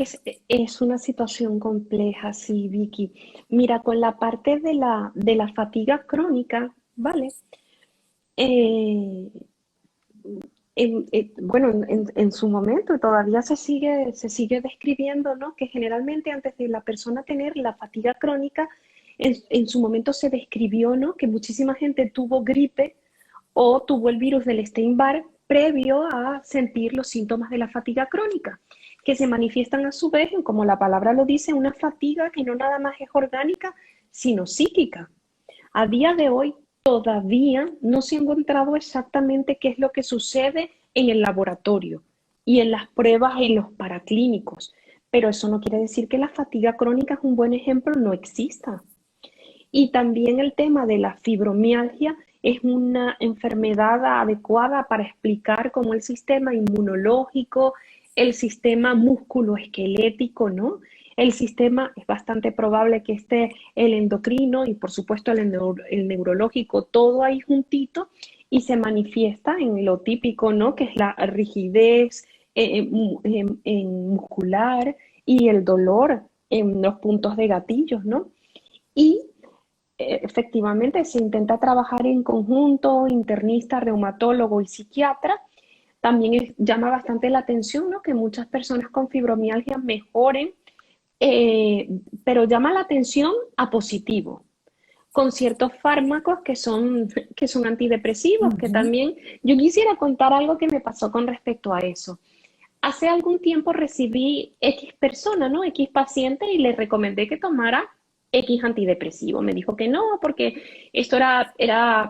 Es una situación compleja, sí, Vicky. Mira, con la parte de la fatiga crónica, ¿vale? Eh, bueno, en su momento todavía se sigue describiendo, ¿no? Que generalmente antes de la persona tener la fatiga crónica, en su momento se describió, ¿no? Que muchísima gente tuvo gripe o tuvo el virus del Epstein-Barr previo a sentir los síntomas de la fatiga crónica, que se manifiestan a su vez, como la palabra lo dice, una fatiga que no nada más es orgánica, sino psíquica. A día de hoy todavía no se ha encontrado exactamente qué es lo que sucede en el laboratorio y en las pruebas en los paraclínicos, pero eso no quiere decir que la fatiga crónica es un buen ejemplo, no exista. Y también el tema de la fibromialgia es una enfermedad adecuada para explicar cómo el sistema inmunológico, el sistema musculoesquelético, ¿no? El sistema es bastante probable que esté el endocrino y por supuesto el neurológico, todo ahí juntito y se manifiesta en lo típico, ¿no? Que es la rigidez muscular y el dolor en los puntos de gatillos, ¿no? Y efectivamente se intenta trabajar en conjunto, internista, reumatólogo y psiquiatra. También llama bastante la atención, ¿no? Que muchas personas con fibromialgia mejoren, eh, pero llama la atención a positivo, con ciertos fármacos que son antidepresivos, que Ujú. también yo quisiera contar algo que me pasó con respecto a eso. Hace algún tiempo recibí X persona, ¿no? X paciente y le recomendé que tomara X antidepresivo. Me dijo que no, porque esto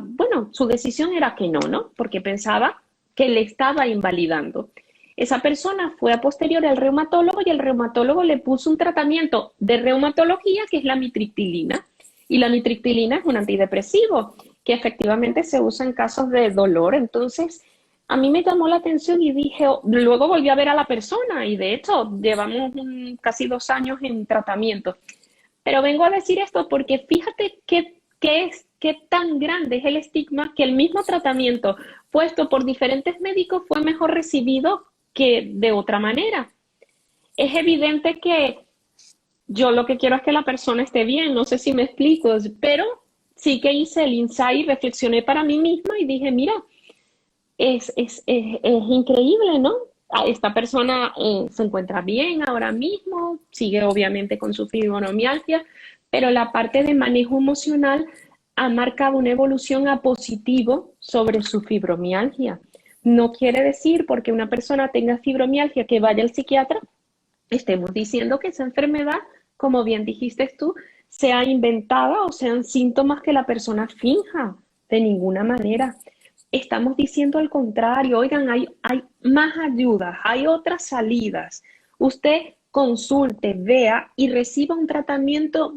bueno, su decisión era que no, ¿no? Porque pensaba que le estaba invalidando. Esa persona fue a posteriori al reumatólogo y el reumatólogo le puso un tratamiento de reumatología que es la mitriptilina. Y la mitriptilina es un antidepresivo que efectivamente se usa en casos de dolor. Entonces, a mí me llamó la atención y dije, luego volví a ver a la persona y de hecho llevamos casi 2 años en tratamiento. Pero vengo a decir esto porque fíjate qué tan grande es el estigma que el mismo tratamiento puesto por diferentes médicos fue mejor recibido que de otra manera. Es evidente que yo lo que quiero es que la persona esté bien, no sé si me explico, pero sí que hice el insight, reflexioné para mí misma y dije, mira, es increíble, ¿no? Esta persona se encuentra bien ahora mismo, sigue obviamente con su fibromialgia, pero la parte de manejo emocional ha marcado una evolución a positivo sobre su fibromialgia. No quiere decir porque una persona tenga fibromialgia que vaya al psiquiatra, estemos diciendo que esa enfermedad, como bien dijiste tú, sea inventada o sean síntomas que la persona finja de ninguna manera. Estamos diciendo al contrario, oigan, hay más ayudas, hay otras salidas. Usted consulte, vea y reciba un tratamiento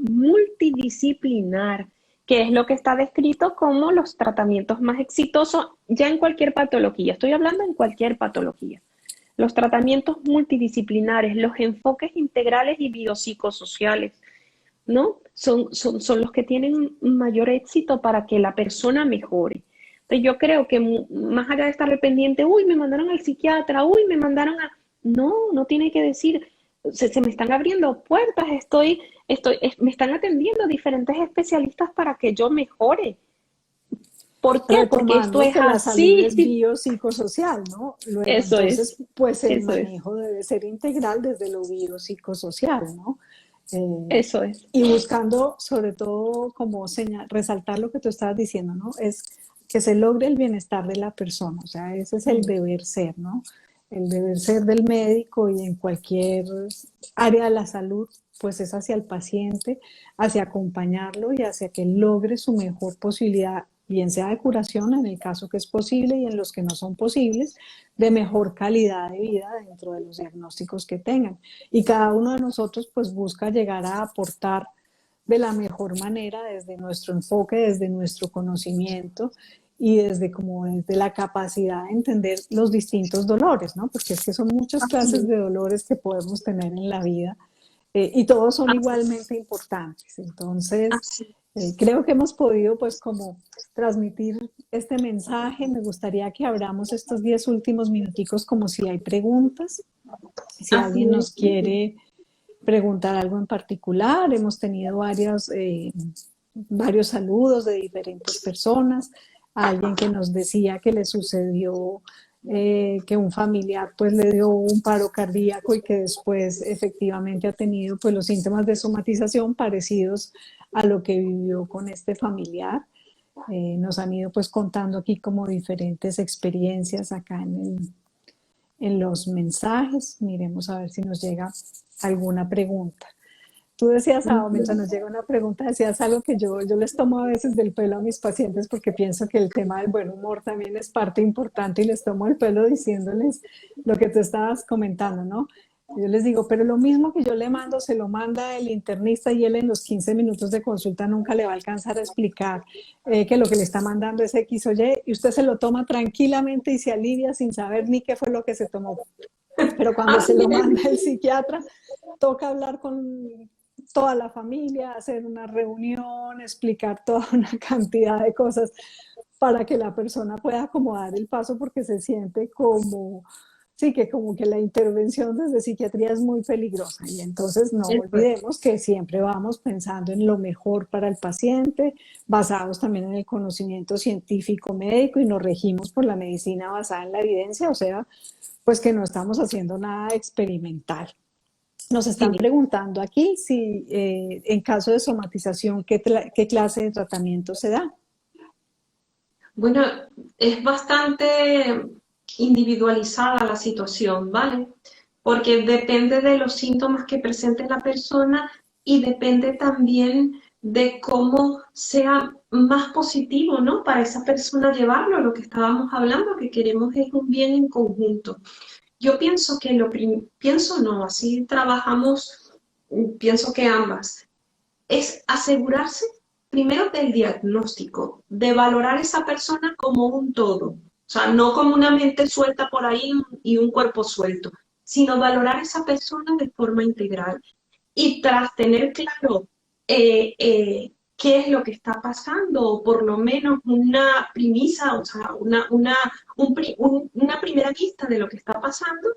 multidisciplinar, que es lo que está descrito como los tratamientos más exitosos ya en cualquier patología. Estoy hablando en cualquier patología. Los tratamientos multidisciplinares, los enfoques integrales y biopsicosociales, ¿no? Son los que tienen mayor éxito para que la persona mejore. Entonces yo creo que más allá de estar pendiente, uy, me mandaron al psiquiatra, uy, me mandaron a... No, no tiene que decir, se me están abriendo puertas, me están atendiendo diferentes especialistas para que yo mejore. ¿Por qué? Porque esto Retomando es que la salud es así. biopsicosocial, ¿no? Luego, Eso es, entonces, pues el eso es, manejo debe ser integral desde lo biopsicosocial, ¿no? Eh, eso es. y buscando, sobre todo, como resaltar lo que tú estabas diciendo, ¿no? Es que se logre el bienestar de la persona, o sea, ese es el Mm. deber ser, ¿no? El deber ser del médico y en cualquier área de la salud, pues es hacia el paciente, hacia acompañarlo y hacia que logre su mejor posibilidad bien sea de curación en el caso que es posible y en los que no son posibles, de mejor calidad de vida dentro de los diagnósticos que tengan. Y cada uno de nosotros pues busca llegar a aportar de la mejor manera desde nuestro enfoque, desde nuestro conocimiento y desde la capacidad de entender los distintos dolores, ¿no? Porque es que son muchas clases Así, de dolores que podemos tener en la vida, y todos son así, igualmente importantes. Entonces, así. creo que hemos podido pues como transmitir este mensaje. Me gustaría que abramos estos 10 últimos minuticos como si hay preguntas, si Así alguien es. nos quiere preguntar algo en particular. Hemos tenido varios saludos de diferentes personas. Alguien que nos decía que le sucedió que un familiar pues le dio un paro cardíaco y que después efectivamente ha tenido pues los síntomas de somatización parecidos a lo que vivió con este familiar. Nos han ido pues contando aquí como diferentes experiencias acá en los mensajes. Miremos a ver si nos llega alguna pregunta. Tú decías, mientras nos llega una pregunta, decías algo que yo les tomo a veces del pelo a mis pacientes porque pienso que el tema del buen humor también es parte importante y les tomo el pelo diciéndoles lo que tú estabas comentando, ¿no? Yo les digo, pero lo mismo que yo le mando, se lo manda el internista y él en los 15 minutos de consulta nunca le va a alcanzar a explicar que lo que le está mandando es X o Y, y usted se lo toma tranquilamente y se alivia sin saber ni qué fue lo que se tomó. Pero cuando se Así lo es. manda el psiquiatra, toca hablar con toda la familia, hacer una reunión, explicar toda una cantidad de cosas para que la persona pueda acomodar el paso porque se siente como, sí, que como que la intervención desde psiquiatría es muy peligrosa. Y entonces no Eso es. olvidemos que siempre vamos pensando en lo mejor para el paciente, basados también en el conocimiento científico médico y nos regimos por la medicina basada en la evidencia, o sea, pues que no estamos haciendo nada experimental. Nos están Sí. preguntando aquí si en caso de somatización, ¿qué clase de tratamiento se da? Bueno, es bastante individualizada la situación, ¿vale? Porque depende de los síntomas que presente la persona y depende también de cómo sea más positivo, ¿no? Para esa persona llevarlo, lo que estábamos hablando, que queremos es un bien en conjunto. Yo pienso que pienso no, así trabajamos, pienso que ambas es asegurarse primero del diagnóstico, de valorar a esa persona como un todo, o sea, no como una mente suelta por ahí y un cuerpo suelto, sino valorar a esa persona de forma integral. Y tras tener claro qué es lo que está pasando, o por lo menos una premisa, o sea, una primera vista de lo que está pasando,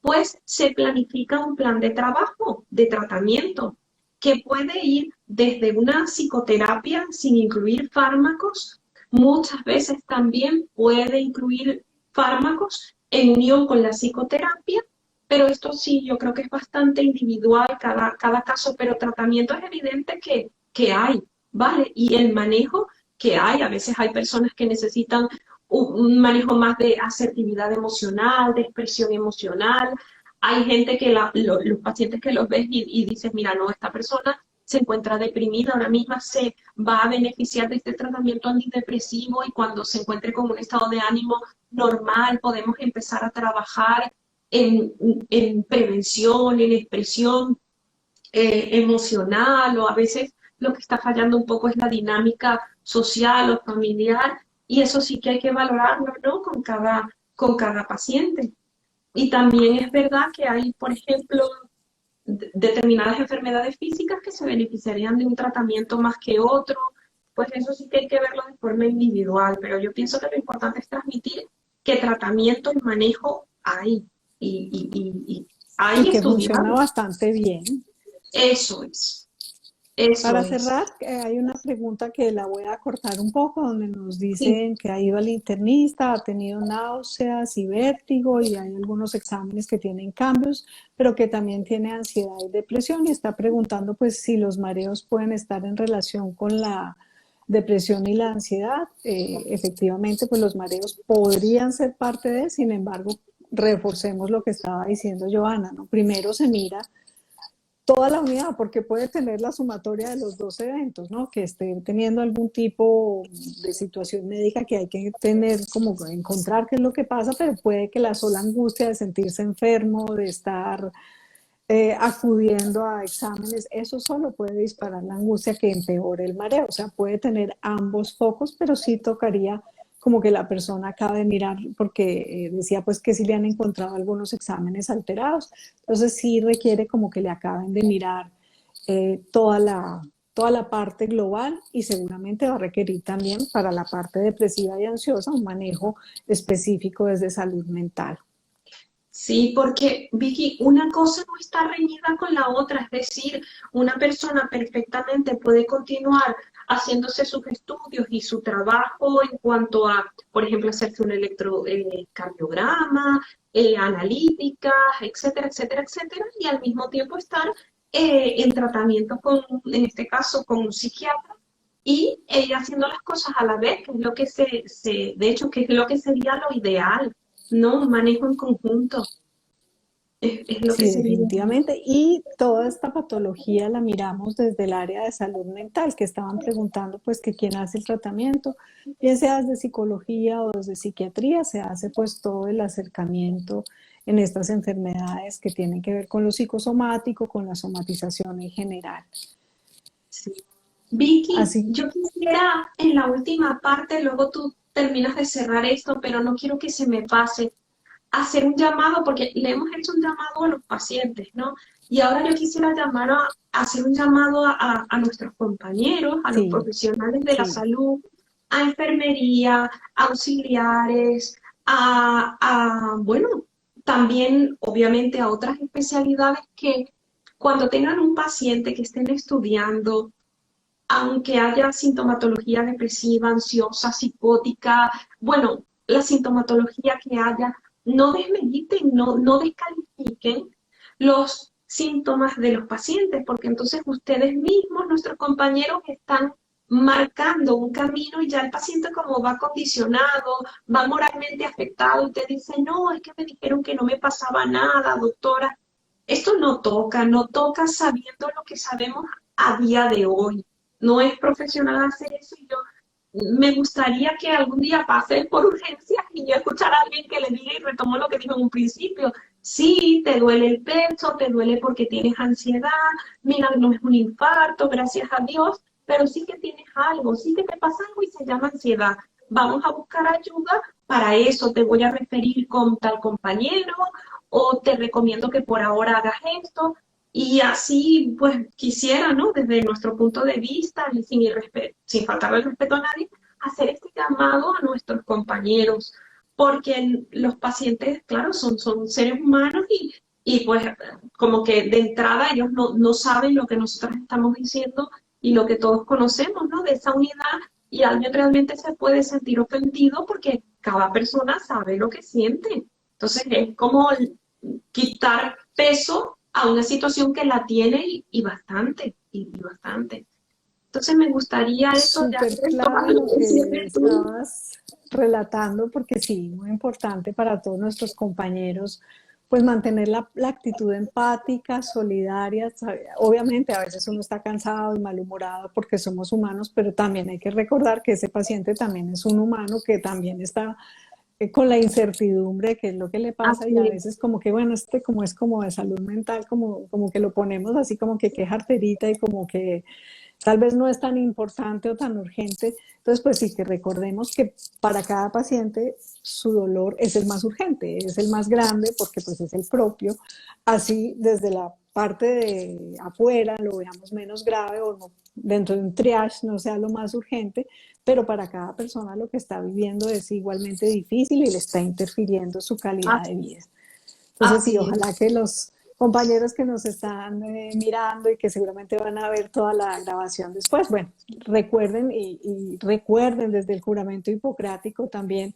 pues se planifica un plan de trabajo, de tratamiento, que puede ir desde una psicoterapia sin incluir fármacos, muchas veces también puede incluir fármacos en unión con la psicoterapia, pero esto sí, yo creo que es bastante individual cada caso, pero tratamiento es evidente que hay, ¿vale? Y el manejo que hay, a veces hay personas que necesitan un manejo más de asertividad emocional, de expresión emocional. Hay gente que los pacientes que los ves y dices, mira, no, esta persona se encuentra deprimida, ahora misma se va a beneficiar de este tratamiento antidepresivo y cuando se encuentre con un estado de ánimo normal podemos empezar a trabajar en, en prevención, en expresión emocional, o a veces lo que está fallando un poco es la dinámica social o familiar, y eso sí que hay que valorarlo, ¿no? Con cada paciente. Y también es verdad que hay, por ejemplo, determinadas enfermedades físicas que se beneficiarían de un tratamiento más que otro, pues eso sí que hay que verlo de forma individual, pero yo pienso que lo importante es transmitir que tratamiento y manejo hay y Y hay que funciona estudiado. bastante bien. Eso es, eso Para es. cerrar, hay una pregunta que la voy a cortar un poco, donde nos Sí, dicen que ha ido al internista, ha tenido náuseas y vértigo y hay algunos exámenes que tienen cambios, pero que también tiene ansiedad y depresión y está preguntando pues si los mareos pueden estar en relación con la depresión y la ansiedad. Efectivamente, pues los mareos podrían ser parte de, sin embargo, reforcemos lo que estaba diciendo Joana, ¿no? Primero se mira toda la unidad, porque puede tener la sumatoria de los dos eventos, ¿no? Que esté teniendo algún tipo de situación médica que hay que tener, como encontrar qué es lo que pasa, pero puede que la sola angustia de sentirse enfermo, de estar acudiendo a exámenes, eso solo puede disparar la angustia que empeore el mareo. O sea, puede tener ambos focos, pero sí tocaría como que la persona acabe de mirar, porque decía pues que si le han encontrado algunos exámenes alterados, entonces sí requiere como que le acaben de mirar toda la parte global y seguramente va a requerir también para la parte depresiva y ansiosa un manejo específico desde salud mental. Sí, porque Vicky, una cosa no está reñida con la otra, es decir, una persona perfectamente puede continuar haciéndose sus estudios y su trabajo en cuanto a, por ejemplo, hacerse un electrocardiograma, analíticas, etcétera, etcétera, etcétera, y al mismo tiempo estar en tratamiento con, en este caso, con un psiquiatra y haciendo las cosas a la vez, que es lo que de hecho, que es lo que sería lo ideal, ¿no? Un manejo en conjunto. Es lo que Sí, sería. definitivamente. Y toda esta patología la miramos desde el área de salud mental, que estaban preguntando pues que quién hace el tratamiento, bien sea desde psicología o desde psiquiatría, se hace pues todo el acercamiento en estas enfermedades que tienen que ver con lo psicosomático, con la somatización en general. Sí. Vicky, Así, yo quisiera en la última parte, luego tú terminas de cerrar esto, pero no quiero que se me pase, hacer un llamado, porque le hemos hecho un llamado a los pacientes, ¿no? Y ahora yo quisiera hacer un llamado a nuestros compañeros, a los sí, profesionales de la sí. salud, a enfermería, auxiliares, bueno, también obviamente a otras especialidades que cuando tengan un paciente que estén estudiando, aunque haya sintomatología depresiva, ansiosa, psicótica, bueno, la sintomatología que haya, no desmediten, no descalifiquen los síntomas de los pacientes, porque entonces ustedes mismos, nuestros compañeros, están marcando un camino y ya el paciente como va condicionado, va moralmente afectado y te dice, no, es que me dijeron que no me pasaba nada, doctora. Esto no toca sabiendo lo que sabemos a día de hoy. No es profesional hacer eso y yo me gustaría que algún día pase por urgencias y yo escuchar a alguien que le diga y retomo lo que dijo en un principio. Sí, te duele el pecho, te duele porque tienes ansiedad, mira, no es un infarto, gracias a Dios, pero sí que tienes algo, sí que te pasa algo y se llama ansiedad. Vamos a buscar ayuda, para eso te voy a referir con tal compañero o te recomiendo que por ahora hagas esto. Y así, pues quisiera, ¿no? Desde nuestro punto de vista y sin faltarle el respeto a nadie, hacer este llamado a nuestros compañeros, porque los pacientes, claro, son seres humanos y pues como que de entrada ellos no saben lo que nosotros estamos diciendo y lo que todos conocemos, ¿no? De esa unidad y alguien realmente se puede sentir ofendido porque cada persona sabe lo que siente. Entonces es como quitar peso a una situación que la tiene y bastante, y bastante. Entonces me gustaría eso, ya Súper claro retomar lo lo que que siempre tú. estabas relatando, porque sí, muy importante para todos nuestros compañeros, pues mantener la actitud empática, solidaria. Obviamente a veces uno está cansado y malhumorado porque somos humanos, pero también hay que recordar que ese paciente también es un humano que también está con la incertidumbre de qué es lo que le pasa y a Así veces como que, bueno, como es como de salud mental, como que lo ponemos así como que qué jarterita y como que tal vez no es tan importante o tan urgente. Entonces, pues sí, que recordemos que para cada paciente su dolor es el más urgente, es el más grande porque pues es el propio. Así desde la parte de afuera lo veamos menos grave o no, dentro de un triage no sea lo más urgente, pero para cada persona lo que está viviendo es igualmente difícil y le está interfiriendo su calidad de vida. Entonces, sí, así es. ojalá que los compañeros que nos están mirando y que seguramente van a ver toda la grabación después, bueno, recuerden y recuerden desde el juramento hipocrático también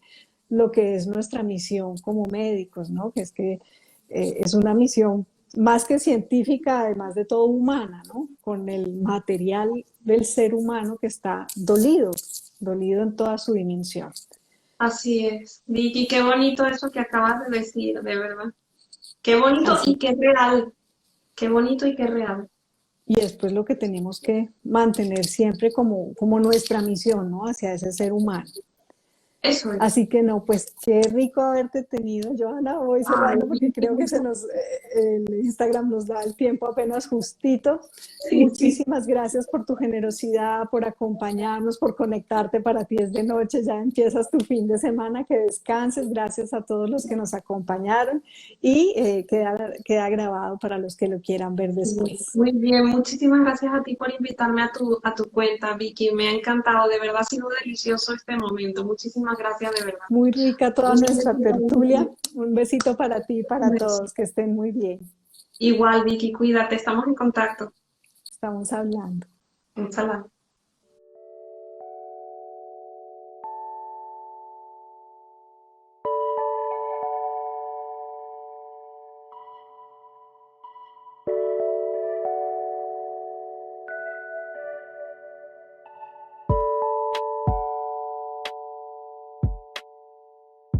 lo que es nuestra misión como médicos, ¿no? Que es es una misión más que científica, además de todo humana, ¿no? Con el material del ser humano que está dolido, dolido en toda su dimensión. Así es. Vicky, qué bonito eso que acabas de decir, de verdad. Qué bonito y Así qué real. Qué bonito y qué real. Y esto es lo que tenemos que mantener siempre como nuestra misión, ¿no? Hacia ese ser humano. Eso es. Así que no, pues qué rico haberte tenido, Joana. Voy Ay, cerrando porque creo que el Instagram nos da el tiempo apenas justito. sí, sí. Muchísimas gracias por tu generosidad, por acompañarnos, por conectarte. Para ti es de noche, ya empiezas tu fin de semana, que descanses. Gracias a todos los que nos acompañaron y queda grabado para los que lo quieran ver después. Muy bien, muchísimas gracias a ti por invitarme a tu cuenta, Vicky. Me ha encantado, de verdad ha sido delicioso este momento. Muchísimas gracias, de verdad. Muy rica toda nuestra tertulia. Un besito para ti y para todos, que estén muy bien. Igual, Vicky, cuídate, estamos en contacto. Estamos hablando. Un saludo.